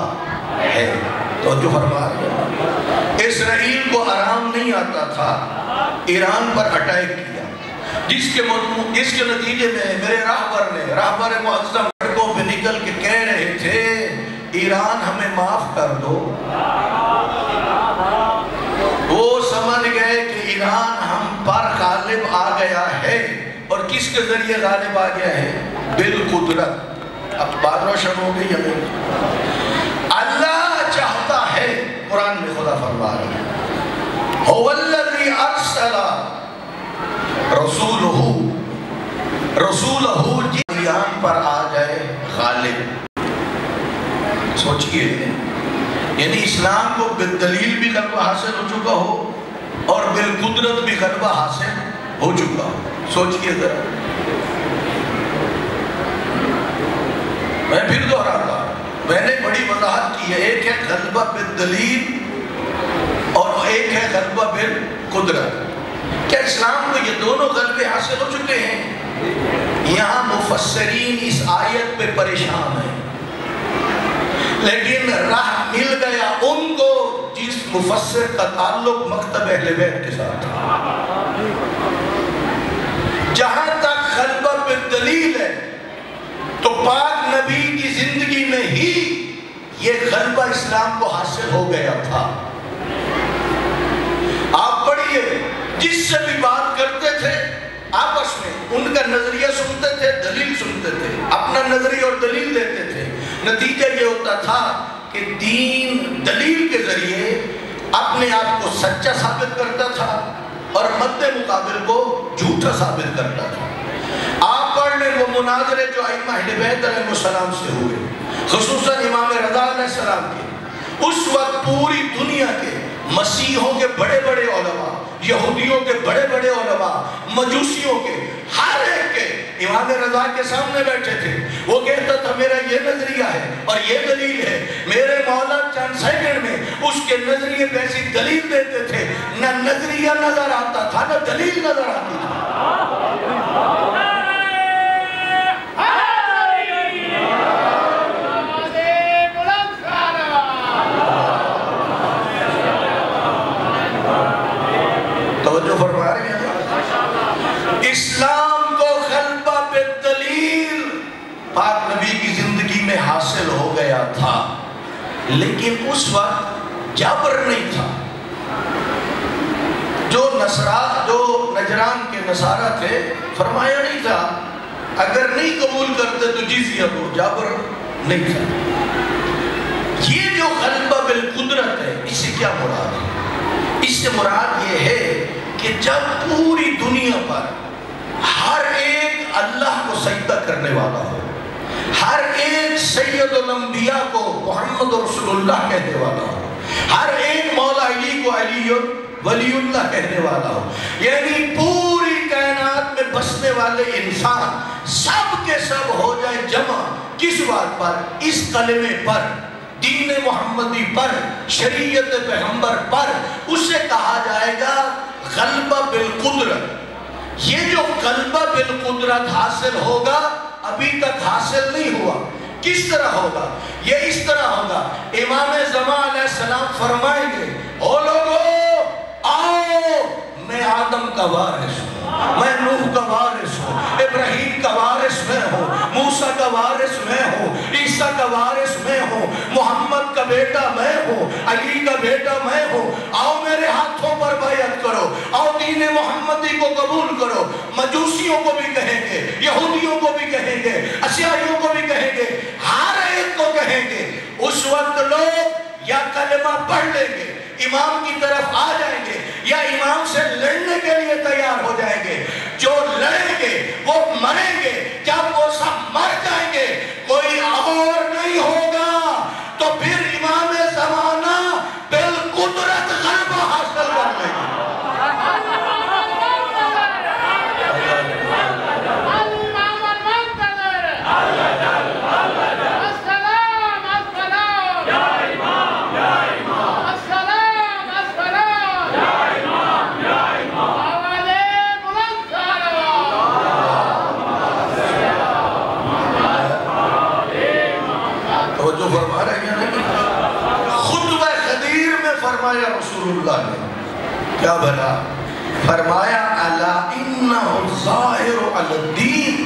ہے۔ تو جو فرما رہا، اسرائیل کو آرام نہیں آتا تھا، ایران پر اٹیک کیا، جس کے نتیجے میں میرے راہبر معظم سڑکوں پہ نکل کے کہہ رہے تھے ایران ہمیں معاف کر دو۔ کے ذریعے غالب آ گیا ہے بالقدرت. اب بات روشن ہو گئی ہمیں. اللہ چاہتا ہے، قرآن میں خدا فرما رہا ہے هو الذی ارسل رسولہ جیان پر آ جائے غالب. سوچئے، یعنی اسلام کو بالدلیل بھی غلبہ حاصل ہو چکا ہو اور بالقدرت بھی غلبہ حاصل ہو چکا ہو. سوچئے ذرا. میں پھر دہراتا ہوں، میں نے بڑی وضاحت کی ہے. ایک ہے غلبہ بالدلیل اور ایک ہے غلبہ بالقدرت. کیا اسلام کو یہ دونوں غلبے حاصل ہو چکے ہیں؟ یہاں مفسرین اس آیت پہ پریشان ہیں، لیکن راہ مل گیا ان کو جس مفسر کا تعلق مکتب اہل بیت کے ساتھ ہے. جہاں تک غلبہ بالدلیل ہے تو پاک نبی کی زندگی میں ہی یہ غلبہ اسلام کو حاصل ہو گیا تھا. آپ پڑھیے، جس سے بھی بات کرتے تھے آپس میں ان کا نظریہ سنتے تھے، دلیل سنتے تھے، اپنا نظریہ اور دلیل دیتے تھے. نتیجہ یہ ہوتا تھا کہ دین دلیل کے ذریعے اپنے آپ کو سچا ثابت کرتا تھا اور مد مقابل کو جھوٹا ثابت کرتا تھا. آپ پڑھ لیں وہ مناظرے جو ائمہ اہل بیت علیہ السلام سے ہوئے، خصوصاً امام رضا علیہ السلام کے. اس وقت پوری دنیا کے مسیحوں کے بڑے بڑے علماء، یہودیوں کے بڑے بڑے علماء، مجوسیوں کے، ہر ایک کے امام رضا کے سامنے بیٹھے تھے. وہ کہتا تھا میرا یہ نظریہ ہے اور یہ دلیل ہے. میرے مولا چند سیکنڈ میں اس کے نظریے پہ ایسی دلیل دیتے تھے، نہ نظریہ نظر آتا تھا نہ دلیل نظر آتی تھی. توجہ فرما رہے ہیں. اسلام کو غلبہ بالدلیل پاک نبی کی زندگی میں حاصل ہو گیا تھا، لیکن اس وقت جبر نہیں تھا. جو نجران کے نصارہ تھے، فرمایا نہیں تھا اگر نہیں قبول کرتے تو جزیہ دو، جبر نہیں تھا. یہ جو غلبہ بالقدرت ہے، اس سے کیا مراد ہے؟ اس سے مراد یہ ہے کہ جب پوری دنیا پر ہر ایک اللہ کو سجدہ کرنے والا ہو، ہر ایک سید الانبیاء کو محمد رسول اللہ کہنے والا ہو، ہر ایک مولا علی کو علی ولی اللہ کہنے والا ہو، یعنی پوری کائنات میں بسنے والے انسان سب کے سب ہو جائے جمع کس بات پر؟ اس کلمے پر، دین محمدی پر، شریعت پیغمبر پر. اسے کہا جائے گا غلبہ بالقدرت. یہ جو غلبہ بالقدرت حاصل ہوگا ابھی تک حاصل نہیں ہوا. کس طرح ہوگا؟ یہ اس طرح ہوگا، امام زمان علیہ السلام فرمائیں گے او لوگو آؤ، میں آدم کا وارث ہوں، میں نوح کا وارث ہوں، ابراہیم کا وارث میں ہوں، موسیٰ کا وارث میں ہوں، عیسیٰ کا وارث میں ہوں، محمد کا بیٹا میں ہوں، علی کا بیٹا میں ہوں. آؤ میرے ہاتھوں پر بیعت کرو، آؤ دین محمدی کو قبول کرو. مجوسیوں کو بھی کہیں گے، یہودیوں کو بھی کہیں گے، عیسائیوں کو بھی کہیں گے، ہر ایک کو کہیں گے. اس وقت لوگ یا کلمہ پڑھ لیں گے، امام کی طرف آ جائیں گے، یا امام سے لڑنے کے لیے تیار ہو جائیں گے. جو لڑیں گے وہ مریں گے. جب وہ سب مر جائیں گے کوئی اور نہیں ہوگا تو پھر امام زمانہ بالقدرت غلبہ حاصل کر لیں گے. فرما رہے ہیں خطبہ خدیر میں فرمایا رسول اللہ نے کیا بنا؟ فرمایا الا انہ الظاہر علی الدین،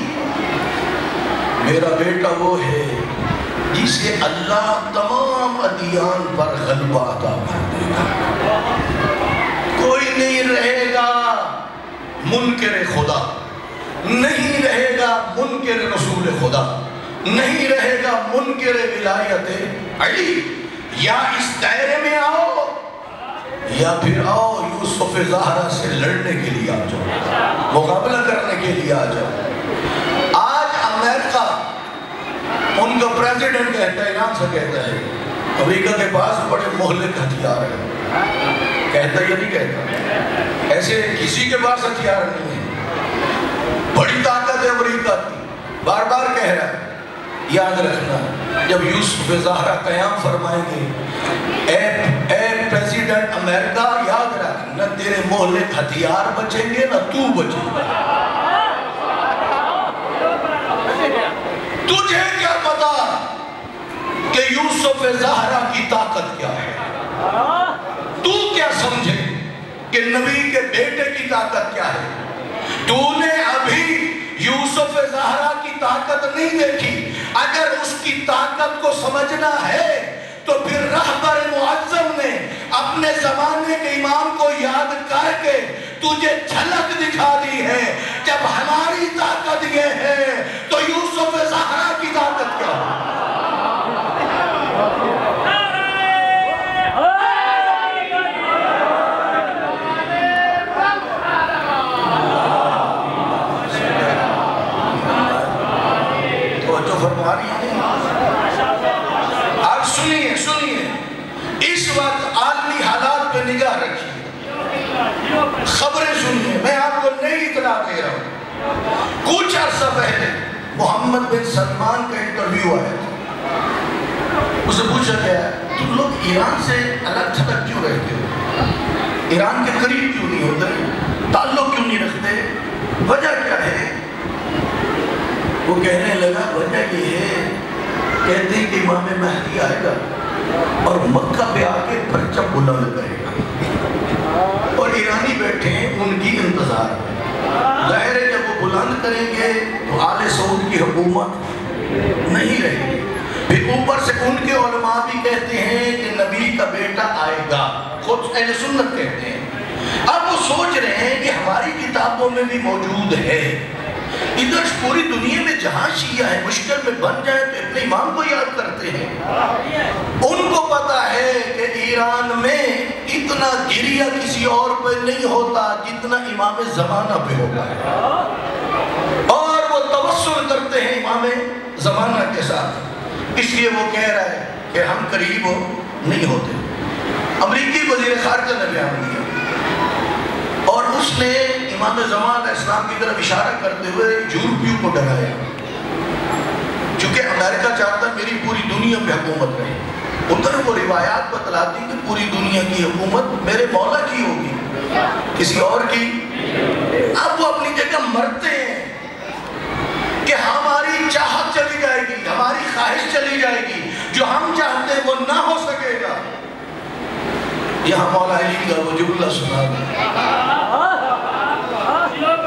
میرا بیٹا وہ ہے جسے اللہ تمام ادیان پر غلبہ عطا کر دے گا. کوئی نہیں رہے گا منکر خدا، نہیں رہے گا منکر رسول خدا، نہیں رہے گا منکر ولایت علی. یا اس دائرے میں آؤ یا پھر آؤ یوسف زہرا سے لڑنے کے لیے آ جاؤ، مقابلہ کرنے کے لیے آ جاؤ. آج امریکہ ان کا پریزیڈنٹ کہتا ہے، ایران سے کہتا ہے امریکہ کے پاس بڑے مہلک ہتھیار ہیں. کہتا یا نہیں کہتا؟ ایسے کسی کے پاس ہتھیار نہیں ہے. بڑی طاقت ہے امریکہ کی، بار بار کہہ رہا ہے. یاد رکھنا جب یوسف زہرا قیام فرمائیں گے، اے پریزیڈنٹ امریکہ یاد رکھ، نہ تیرے مہلک ہتھیار بچیں گے نہ تو بچیں گے. تجھے کیا پتا کہ یوسف زہرا کی طاقت کیا ہے؟ تو کیا سمجھے کہ نبی کے بیٹے کی طاقت کیا ہے؟ تو نے ابھی یوسف زہرا کی طاقت نہیں دیکھی. اگر اس کی طاقت کو سمجھنا ہے تو پھر رہبر معظم نے اپنے زمانے کے امام کو یاد کر کے تجھے جھلک دکھا دی ہے. جب ہماری طاقت یہ ہے تو یوسف زہرا کی طاقت کیا ہے؟ آپ سنیے اس وقت عالمی حالات پہ نگاہ رکھیے، خبریں سنیے. میں آپ کو نئی اطلاع دے رہا ہوں. کچھ عرصہ پہلے محمد بن سلمان کا انٹرویو آیا تھا. اسے پوچھا گیا تم لوگ ایران سے الگ تھلگ کیوں رہتے ہو؟ ایران کے قریب کیوں نہیں ہوتے؟ تعلق کیوں نہیں رکھتے؟ وجہ کیا ہے؟ وہ کہنے لگا وجہ یہ ہے، کہتے ہیں کہ امام مہدی آئے گا اور مکہ پہ آ کے پرچم بلند کرے گا اور ایرانی بیٹھے ہیں ان کی انتظار میں. ظاہر ہے جب وہ بلند کریں گے تو آل سعود کی حکومت نہیں رہے گی. پھر اوپر سے ان کے علماء بھی کہتے ہیں کہ نبی کا بیٹا آئے گا، خود اہل سنت کہتے ہیں. اب وہ سوچ رہے ہیں کہ ہماری کتابوں میں بھی موجود ہے. ادھر پوری دنیا میں جہاں شیعہ ہے مشکل میں بن جائے تو اپنے امام کو یاد کرتے ہیں. ان کو پتا ہے کہ ایران میں اتنا گریہ کسی اور پہ نہیں ہوتا جتنا امام زمانہ پہ ہوتا ہے، اور وہ توسل کرتے ہیں امام زمانہ کے ساتھ. اس لیے وہ کہہ رہا ہے کہ ہم قریب نہیں ہوتے. امریکی وزیر خارجہ نے بیان دیا اور اس نے امام زمان اسلام کی طرف اشارہ کرتے ہوئے یورپیوں کو ڈرایا. چونکہ امریکہ چاہتا ہے میری پوری دنیا پہ حکومت رہے. ادھر وہ روایات بتلاتی کہ پوری دنیا کی حکومت میرے مولا کی ہوگی، کسی اور کی. اب وہ اپنی جگہ مرتے ہیں کہ ہماری چاہت چلی جائے گی، ہماری خواہش چلی جائے گی، جو ہم چاہتے ہیں وہ نہ ہو سکے گا. یہاں مولا علی کا وہ جملہ سنا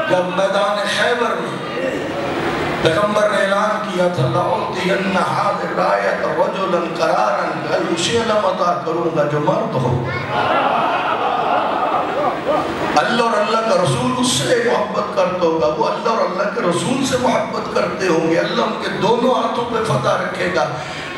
جب میدان خیبر میں پیغمبر نے اعلان کیا تھا لَأُعْطِيَنَّ هَذِهِ الرَّایَةَ رَجُلًا قَرَارًا، اسے علم عطا کروں گا جو مرد ہو. اللہ اور اللہ کا رسول اس سے محبت کرتا ہوگا، وہ اللہ اور اللہ کے رسول سے محبت کرتے ہوں گے، اللہ ان کے دونوں ہاتھوں پہ فتح رکھے گا.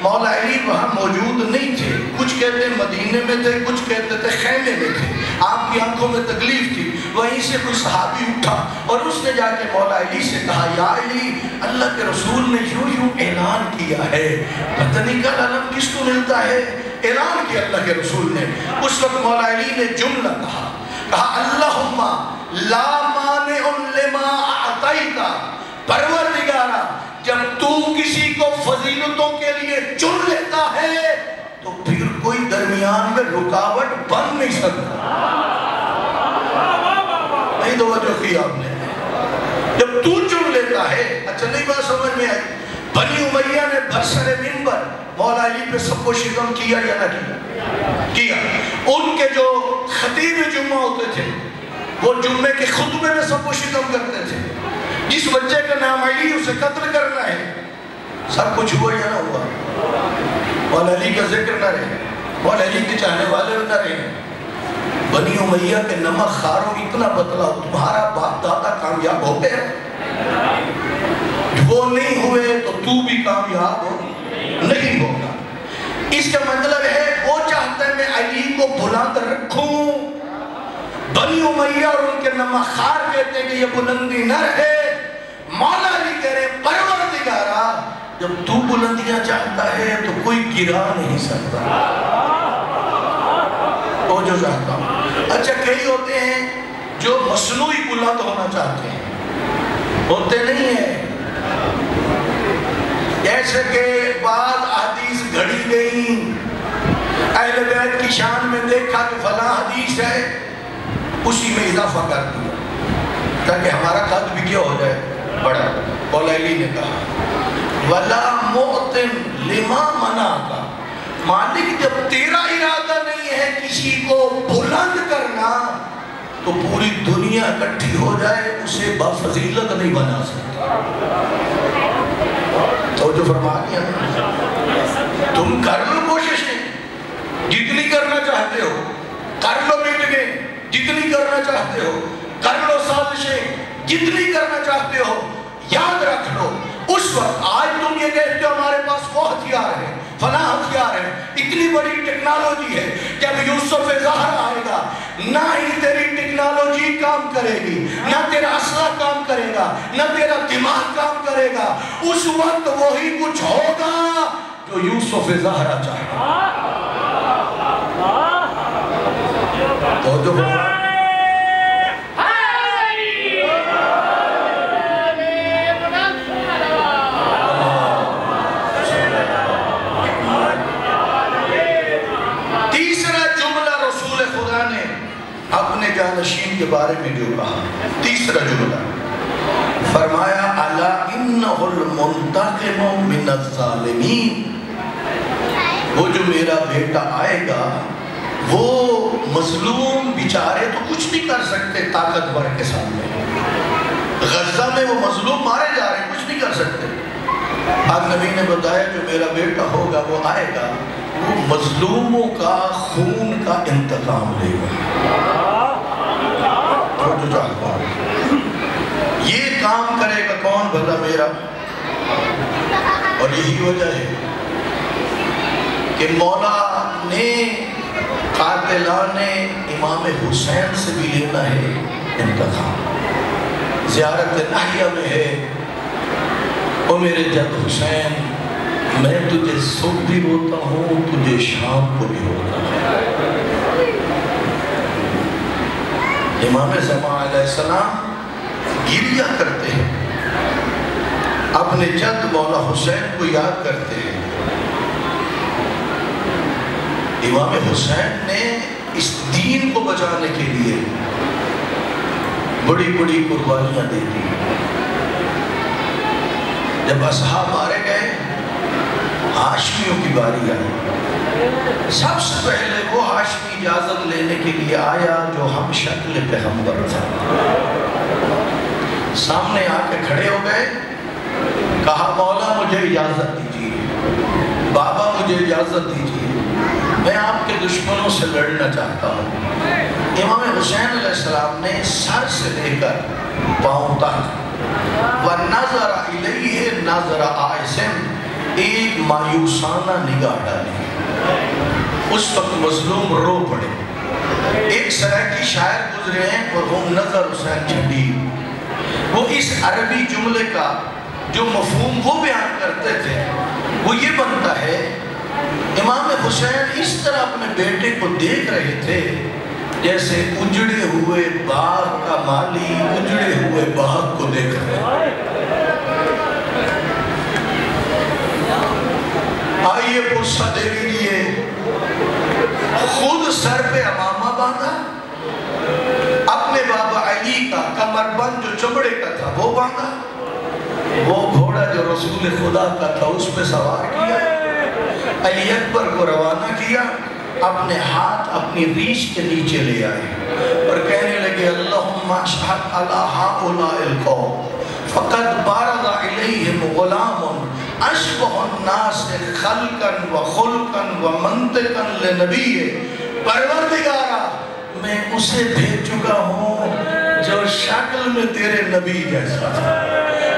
مولا علی وہاں موجود نہیں تھے. کچھ کہتے مدینے میں تھے، کچھ کہتے تھے خیمے میں تھے. آپ کی آنکھوں میں تکلیف تھی. وہیں سے کوئی صحابی اٹھا اور اس نے جا کے مولا علی سے کہا یا علی، اللہ کے رسول نے یوں اعلان کیا ہے، پتہ نہیں کل علم کس کو ملتا ہے. اعلان کیا اللہ کے رسول نے. اس وقت مولا علی نے جملہ کہا اللہم لا مانع لما اعطیت. پروردگارا جب تو کسی کو فضیلتوں کے لیے چن لیتا ہے تو پھر کوئی درمیان میں رکاوٹ بن نہیں سکتا. نہیں توجہ کی آپ نے؟ جب تو چن لیتا ہے. اچھا نہیں بات سمجھ میں آئی؟ بنی امیہ نے برسر منبر مولا علی پہ سب و شتم کیا یا نہ کیا؟ ان کے جو خطیب جمعہ ہوتے تھے وہ جمعے کے خطبے میں سب و شتم کرتے تھے. جس بچے کا نام علی اسے قتل کرنا ہے. سب کچھ ہوا یا نہ ہوا؟ مولا علی کا ذکر نہ رہے، مولا علی کے چاہنے والے نہ رہے. بنی امیہ کے نمک خاروں اتنا بتلا تمہارا باپ دادا کامیاب ہو گیا. وہ نہیں ہوئے تو تو بھی کامیاب نہیں ہوگا۔ اس کا مطلب ہے وہ چاہتا ہے میں علی کو بلند رکھوں، بنی امیہ اور ان کے نمخار کہتے ہیں کہ یہ بلندی نہ رہے، مولا علی کہہ رہے پروردگارا جب تو بلندیاں چاہتا ہے تو کوئی گرا نہیں سکتا، وہ جو چاہتا ہوں۔ اچھا کئی ہوتے ہیں جو مصنوعی بلند ہونا چاہتے ہیں، ہوتے نہیں ہیں، جیسے کہ بعض حدیث گھڑی گئی، اہل بیت کی شان میں دیکھا کہ فلاں حدیث ہے، اسی میں اضافہ کر دیا تاکہ ہمارا قد بھی کیا ہو جائے بڑا۔ مولا علی نے کہا وَلَا مُعْتِمْ لِمَا مَنَعَكَ، مالک جب تیرا ارادہ نہیں ہے کسی کو بلند کرنا تو پوری دنیا اکٹھی ہو جائے اسے بافضیلت نہیں بنا سکتا۔ تو جو فرما دیا تم کر لو کوششیں جتنی کرنا چاہتے ہو، کر لو میٹنگیں جتنی کرنا چاہتے ہو، کر لو سازشیں جتنی کرنا چاہتے ہو، یاد رکھ لو اس وقت آج تم یہ کہتے ہو ہمارے پاس وہ ہتھیار ہے، فلاں ہتھیار ہے، اتنی بڑی ٹیکنالوجی ہے، جب یوسف زہرا آئے گا نہ ہی تیری ٹیکنالوجی کام کرے گی، نہ تیرا اسلحہ کام کرے گا، نہ تیرا دماغ کام کرے گا، اس وقت وہی کچھ ہوگا جو یوسف زہرا چاہتا۔ تو جو اپنے جانشین کے بارے میں جو کہا، تیسرا جملہ فرمایا اَلَا إِنَّهُ الْمُنْتَقِمُ مِنَ الظَّالِمِينَ، وہ جو میرا بیٹا آئے گا وہ مظلوم بیچارے تو کچھ نہیں کر سکتے طاقتور کے سامنے، غزہ میں وہ مظلوم مارے جا رہے ہیں، کچھ نہیں کر سکتے۔ آج نبی نے بتایا جو میرا بیٹا ہوگا وہ آئے گا، وہ مظلوموں کا خون کا انتقام لے گا۔ جو چاہتا ہوں یہ کام کرے گا کون بھلا؟ میرا۔ اور یہی وجہ ہے کہ مولا نے قاتلان امام حسین سے بھی لینا ہے انتقام۔ زیارت ناحیہ میں ہے او میرے جد حسین میں تجھے صبح بھی ہوتا ہوں تجھے شام کو بھی ہوتا ہوں۔ امام زمان علیہ السلام گریہ کرتے ہیں، اپنے جد مولا حسین کو یاد کرتے ہیں۔ امام حسین نے اس دین کو بچانے کے لیے بڑی بڑی قربانیاں دی تھی۔ جب اصحاب مارے گئے ہاشمیوں کی باری آئی، سب سے پہلے وہ ہاشمی اجازت لینے کے لیے آیا جو ہم شکل پیغمبر تھا، سامنے آ کے کھڑے ہو گئے، کہا مولا مجھے اجازت دیجیے، بابا مجھے اجازت دیجیے، میں آپ کے دشمنوں سے لڑنا چاہتا ہوں۔ امام حسین علیہ السلام نے سر سے لے کر پاؤں تک وَنَظَرَ إِلَيْهِ نَظْرَ آئِسٍ، ایک مایوسانہ نگاہ ڈالی۔ اس وقت مظلوم رو پڑے، ایک سرائکی شاعر گزرے ہیں اور وہ نظر حسین جھڑی، وہ اس عربی جملے کا جو مفہوم وہ بیان کرتے تھے وہ یہ بنتا ہے امام حسین اس طرح اپنے بیٹے کو دیکھ رہے تھے جیسے اجڑے ہوئے باغ کا مالی اجڑے ہوئے باغ کو دیکھ رہے ہیں۔ آئیے پرسہ دے لیجئے، خود سر پہ امامہ باندھا، اپنے بابا علی کا کمر بند جو چمڑے کا تھا وہ باندھا، وہ گھوڑا جو رسول خدا کا تھا اس پہ سوار کیا، علی اکبر کو روانہ کیا، اپنے ہاتھ اپنی ریش کے نیچے لے آئے اور کہنے لگے اللہم اشہد علی ہؤلاء القوم فقد بارز الیہم غلام اشبہ الناس خلقا و خلقا و منطقا لنبی، پروردگارا میں اسے بھیج چکا ہوں جو شکل میں تیرے نبی جیسا تھا۔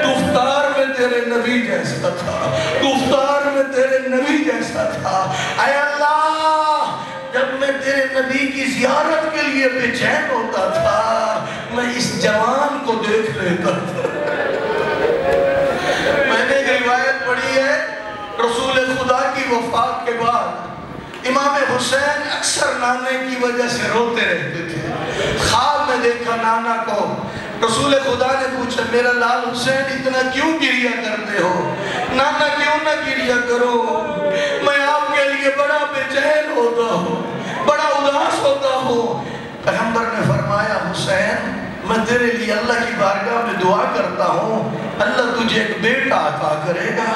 گفتار میں تیرے نبی جیسا تھا، گفتار میں تیرے نبی جیسا تھا۔ اے اللہ، جب میں تیرے نبی کی زیارت کے لیے بے چین ہوتا تھا، میں اس جوان کو دیکھ لیتا تھا۔ میں نے ایک روایت پڑھی ہے، رسول خدا کی وفات کے بعد امام حسین اکثر نانے کی وجہ سے روتے رہتے تھے۔ خواب میں دیکھا نانا کو، رسول خدا نے پوچھا میرا لال حسین اتنا کیوں گریا کرتے ہو؟ نانا کیوں نہ گریا کرو، میں آپ کے لیے بڑا بے چین ہوتا ہوں، بڑا اداس ہوتا ہوں۔ پیغمبر نے فرمایا حسین میں تیرے لیے اللہ کی بارگاہ میں دعا کرتا ہوں، اللہ تجھے ایک بیٹا عطا کرے گا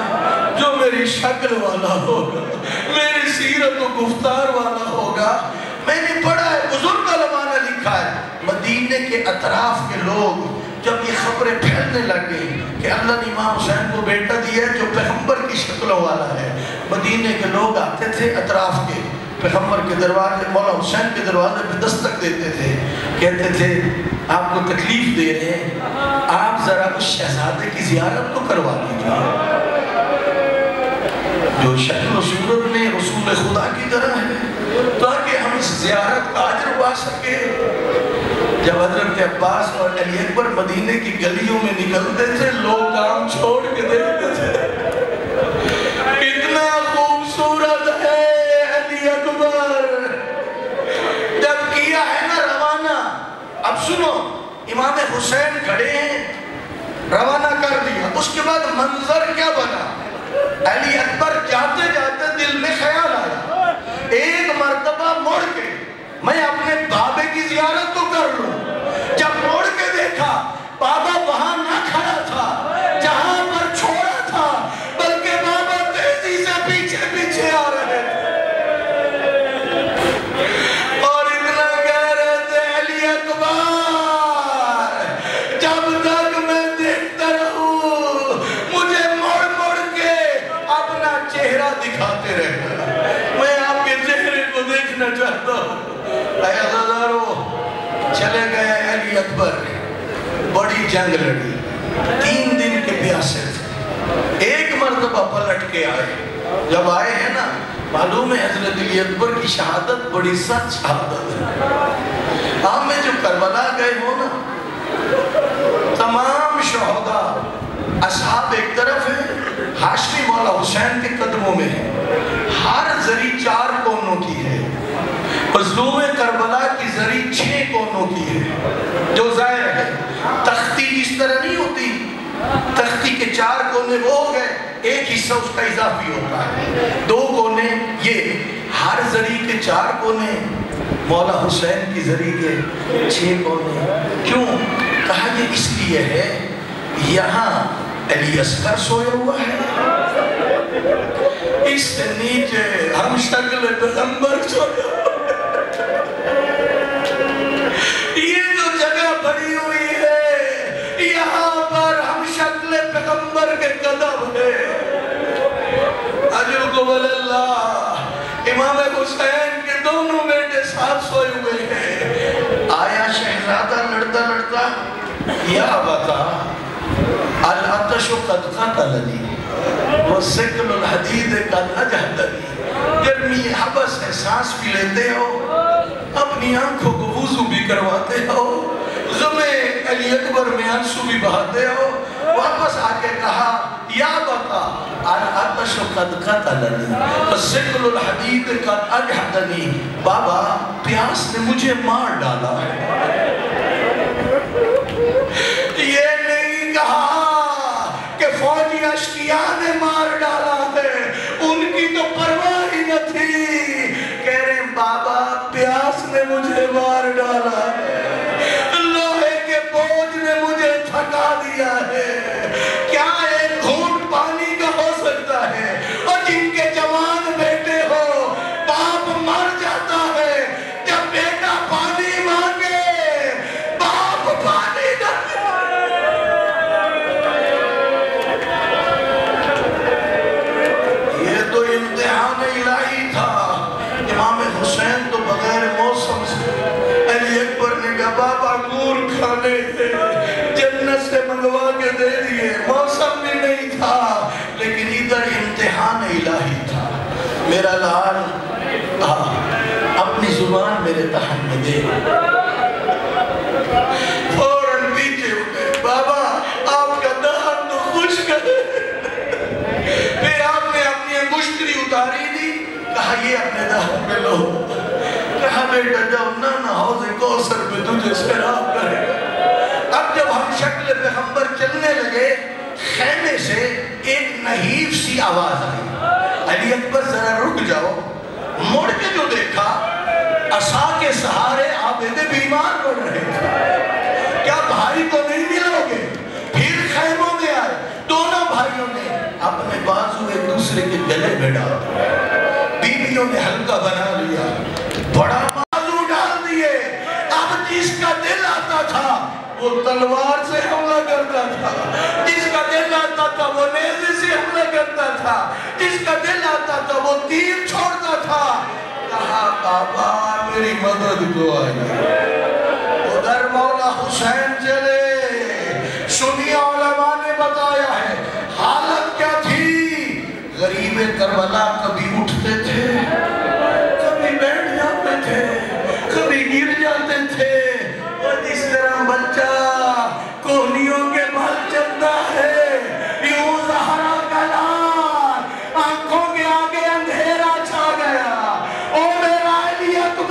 جو میری شکل والا ہوگا، میری سیرت و گفتار والا ہوگا۔ میں نے پڑھا ہے، بزرگ علماء نے لکھا ہے، مدینے کے اطراف کے لوگ جب یہ خبریں پھیلنے لگے کہ اللہ نے امام حسین کو بیٹا دیا ہے جو پیغمبر کی شکلوں والا ہے، مدینے کے لوگ آتے تھے اطراف کے، پیغمبر کے دروازے، مولا حسین کے دروازے پہ دستک دیتے تھے، کہتے تھے آپ کو تکلیف دے رہے ہیں، آپ ذرا اس شہزادے کی زیارت تو کروا دیجیے جو شکل و صورت میں رسول خدا کی طرح ہے، تاکہ ہم اس زیارت کا اجر پا سکے۔ جب حضرت عباس اور علی اکبر مدینے کی گلیوں میں نکلتے تھے، لوگ کام چھوڑ کے دیکھتے تھے، کتنا خوبصورت ہے علی اکبر، جب کیا ہے نا روانہ۔ اب سنو، امام حسین کھڑے ہیں، روانہ کر دیا، اس کے بعد منظر کیا بنا؟ علی اکبر جاتے جاتے دل میں خیال آیا، ایک مرتبہ مڑ کے میں اپنے بابے کی زیارت تو کر لوں۔ جب مڑ کے دیکھا بابا وہاں نہ کھڑا تھا جہاں پر چھوڑا تھا، بلکہ بابا تیزی سے پیچھے پیچھے آ رہے تھے اور اتنا کہہ رہے تھے علی اکبر جب تک میں دیکھتا رہوں مجھے مڑ مڑ کے اپنا چہرہ دکھاتے رہنا، میں آپ کے چہرے کو دیکھنا چاہتا ہوں۔ اے عزیزارو، چلے گئے علی اکبر، بڑی جنگ لڑی، 3 دن کے پیاسے تھے، ایک مرتبہ پلٹ کے آئے، جب آئے ہیں نا معلوم ہے حضرت علی اکبر کی شہادت بڑی سچ شہادت ہے۔ آپ میں جو کربلا گئے ہو نا، تمام شہداء اصحاب ایک طرف ہیں، ہاشمی مولا حسین کے قدموں میں ہیں، ہر زری 4 کونوں کی ہے، مظلوم کربلا کی زری 6 کونوں کی ہے، جو ظاہر ہے تختی اس طرح نہیں ہوتی، تختی کے 4 کونے وہ ہو گئے، ایک حصہ اس کا اضافی ہوتا ہے، 2 کونے یہ، ہر زری کے 4 کونے، مولا حسین کی زری کے 6 کونے۔ کیوں؟ کہا یہ اس لیے ہے یہاں علی اصغر سوئے ہوا ہے، اس سے نیچے ہم شکل پیغمبر سوئے ہوا ہے، یہ جو جگہ بڑی ہوئی ہے یہاں پر ہم شکل پیغمبر کے قدم ہے۔ اجرکم اللہ، امام حسین کے دونوں بیٹے ساتھ سوئے ہوئے ہیں۔ آیا شہزادہ لڑتا لڑتا، یا بتا العطش قد قتلنی وثقل الحدید قد اجہدنی، گرمی حبس ہے، سانس بھی لیتے ہو، اپنی آنکھوں کو وضو بھی کرواتے ہو، غم علی اکبر میں آنسو بھی بہاتے ہو، واپس آ کے کہا یا بتا العطش قد قتلنی وثقل الحدید قد اجہدنی، بابا پیاس نے مجھے مار ڈالا ہے۔ یہ نہیں کہا کہ فوجی اشقیاء نے مار ڈالا ہے، ان کی تو پرواہ ہی نہ تھی، کہہ رہے ہیں بابا پیاس نے مجھے مار ڈالا ہے، لوہے کے بوجھ نے مجھے تھکا دیا ہے، کیا ایک گھونٹ پانی کا ہو سکتا ہے؟ اور جن کے جوان بیٹے ہو باپ مر جاتا ہے، جب بیٹا پانی مانگے باپ پانی نہ امتحان الہی تھا۔ امام حسین تو بغیر موسم سے، علی اکبر نے کہا بابا گور کھانے تھے، جنت سے منگوا کے دے دیے، موسم بھی نہیں تھا لیکن ادھر امتحان الہی تھا۔ میرا لال اپنی زبان میرے دہن میں دے، فوراً پیچھے اٹھے، بابا آپ کا دہن تو خشک ہے۔ پھر آپ نے اپنی انگشتری اتاری دی، کہا یہ اپنے دہن میں لو، کہا بیٹا جب نانا حوض کوثر پہ تجھے سیراب کرے گا۔ اب جب ہم شکل پیغمبر چلنے لگے، خیمے سے ایک نحیف سی آواز آئی، علی اکبر ذرا رک جاؤ۔ مڑ کے جو دیکھا، عصا کے سہارے عابد بیمار پڑ رہے تھے۔ کیا بھائی کو نہیں ملو گے؟ پھر خیموں میں آئے، دونوں بھائیوں نے اپنے بازو ایک دوسرے کے گلے میں ڈال دیا، بیویوں نے ہلکا بنا لیا، بڑا بازو ڈال دیے۔ اب جس کا دل آتا تھا وہ تلوار سے حملہ کرتا تھا، جس کا دل آتا تھا وہ نیزے سے حملہ کرتا تھا، جس کا دل آتا تھا وہ تیر چھوڑتا تھا۔ کہا بابا میری مدد کو آئی۔ ادھر مولا حسین چلے، سنی علماء نے بتایا ہے حالت کیا تھی۔ غریب کربلا کبھی اٹھتے تھے، کبھی بیٹھ جاتے تھے، کبھی گر جاتے تھے، اور اس طرح بچہ کوہنیوں کے بھل چلتا ہے، یوں زہرا کا لال، آنکھوں کے آگے اندھیرا چھا گیا۔ او میرا علی اکبر،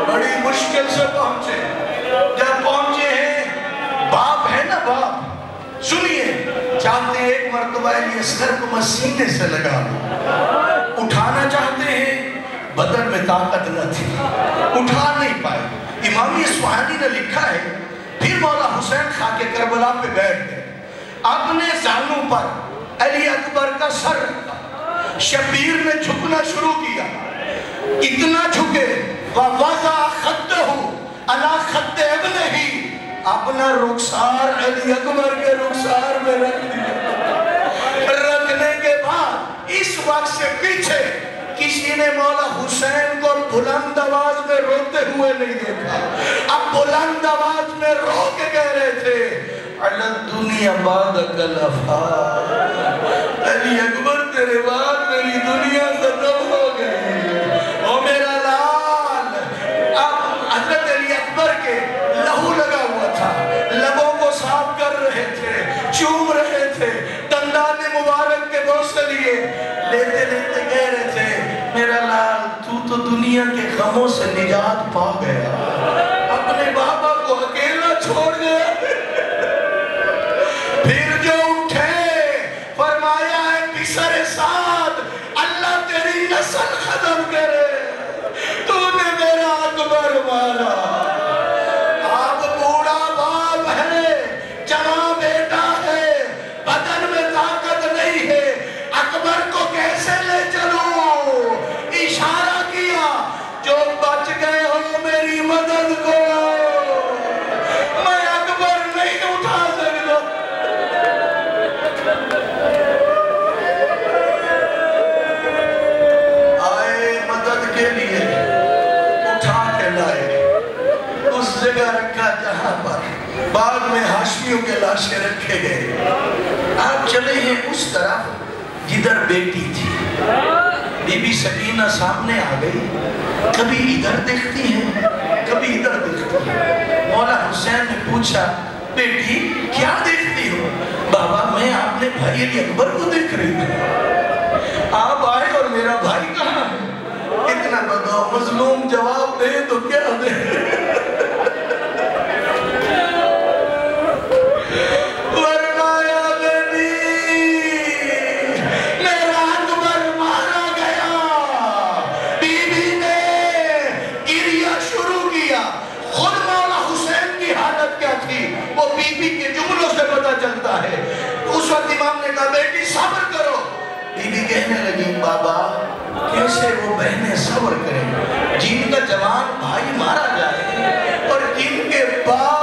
بڑی مشکل سے پہنچے۔ جب پہنچے ہیں، باپ ہے نا باپ، سنیے، چاہتے ایک مرتبہ علی اصغر کو میں سینے سے لگا لوں، اٹھانا چاہتے ہیں، بدن میں طاقت نہ تھی، اٹھا نہیں پائے۔ امام اصفہانی نے لکھا ہے، پھر مولا حسین خاک کربلا پہ بیٹھ گئے، اپنے زانوں پر علی اکبر کا سر رکھا، شبیر نے جھکنا شروع کیا، اتنا جھکے وَوَضَعَ خَدَّهُ عَلَى خَدِّ ابْنِهِ، اپنا رخسار علی اکبر کے رخسار میں رکھ دیا۔ رکھنے کے بعد اس وقت سے پیچھے کسی نے مولا حسین کو بلند آواز میں روتے ہوئے نہیں دیکھا۔ اب بلند آواز میں رو کے کہہ رہے تھے، عَلَى الدُّنْيَا بَعْدَكَ الْأَفْعَالِ، علی اکبر تیرے بعد میری دنیا ختم ہو گئی۔ او میرا لال، اب حضرت علی اکبر کے لہو لگا ہوا تھا، لبوں کو صاف کر رہے تھے، چوم رہے تھے، دندان مبارک کے بوسے لیے، لیتے لیتے کہہ رہے تھے، میرا لال تو دنیا کے غموں سے نجات پا گیا، اپنے بابا کو اکیلا چھوڑ گیا۔ پھر جو اٹھے فرمایا ہے پسر سعد، اللہ تیری نسل ختم کرے، تو نے میرا اکبر مارا۔ آپ بوڑھا باپ ہے، جوان بیٹا ہے، بدن میں طاقت نہیں ہے، اکبر کو کیسے لے چلوں؟ اشارہ کیا، جو بچ گئے ہو میری مدد کو، میں اکبر نہیں اٹھا سکتا۔ آئے مدد کے لیے، اٹھا کے لائے، اس جگہ رکھا جہاں پر بعد میں ہاشمیوں کے لاشیں رکھے گئے۔ آپ چلے ہیں اس طرف جدھر بیٹی تھی، بی بی سکینہ سامنے آ گئی، کبھی ادھر دیکھتی ہیں، کبھی ادھر دیکھتی ہیں۔ مولا حسین نے پوچھا، بیٹی کیا دیکھتی ہو؟ بابا میں اپنے بھائی علی اکبر کو دیکھ رہی ہوں۔ آپ آئے اور میرا بھائی کہاں ہے؟ اتنا بتاؤ، مظلوم جواب دے تو کیا دے؟ چلتا ہے، اس وقت امام نے کہا بیٹی صبر کرو۔ بی بی کہنے لگی بابا کیسے وہ بہنیں صبر کریں، جن کا جوان بھائی مارا جائے اور جن کے باپ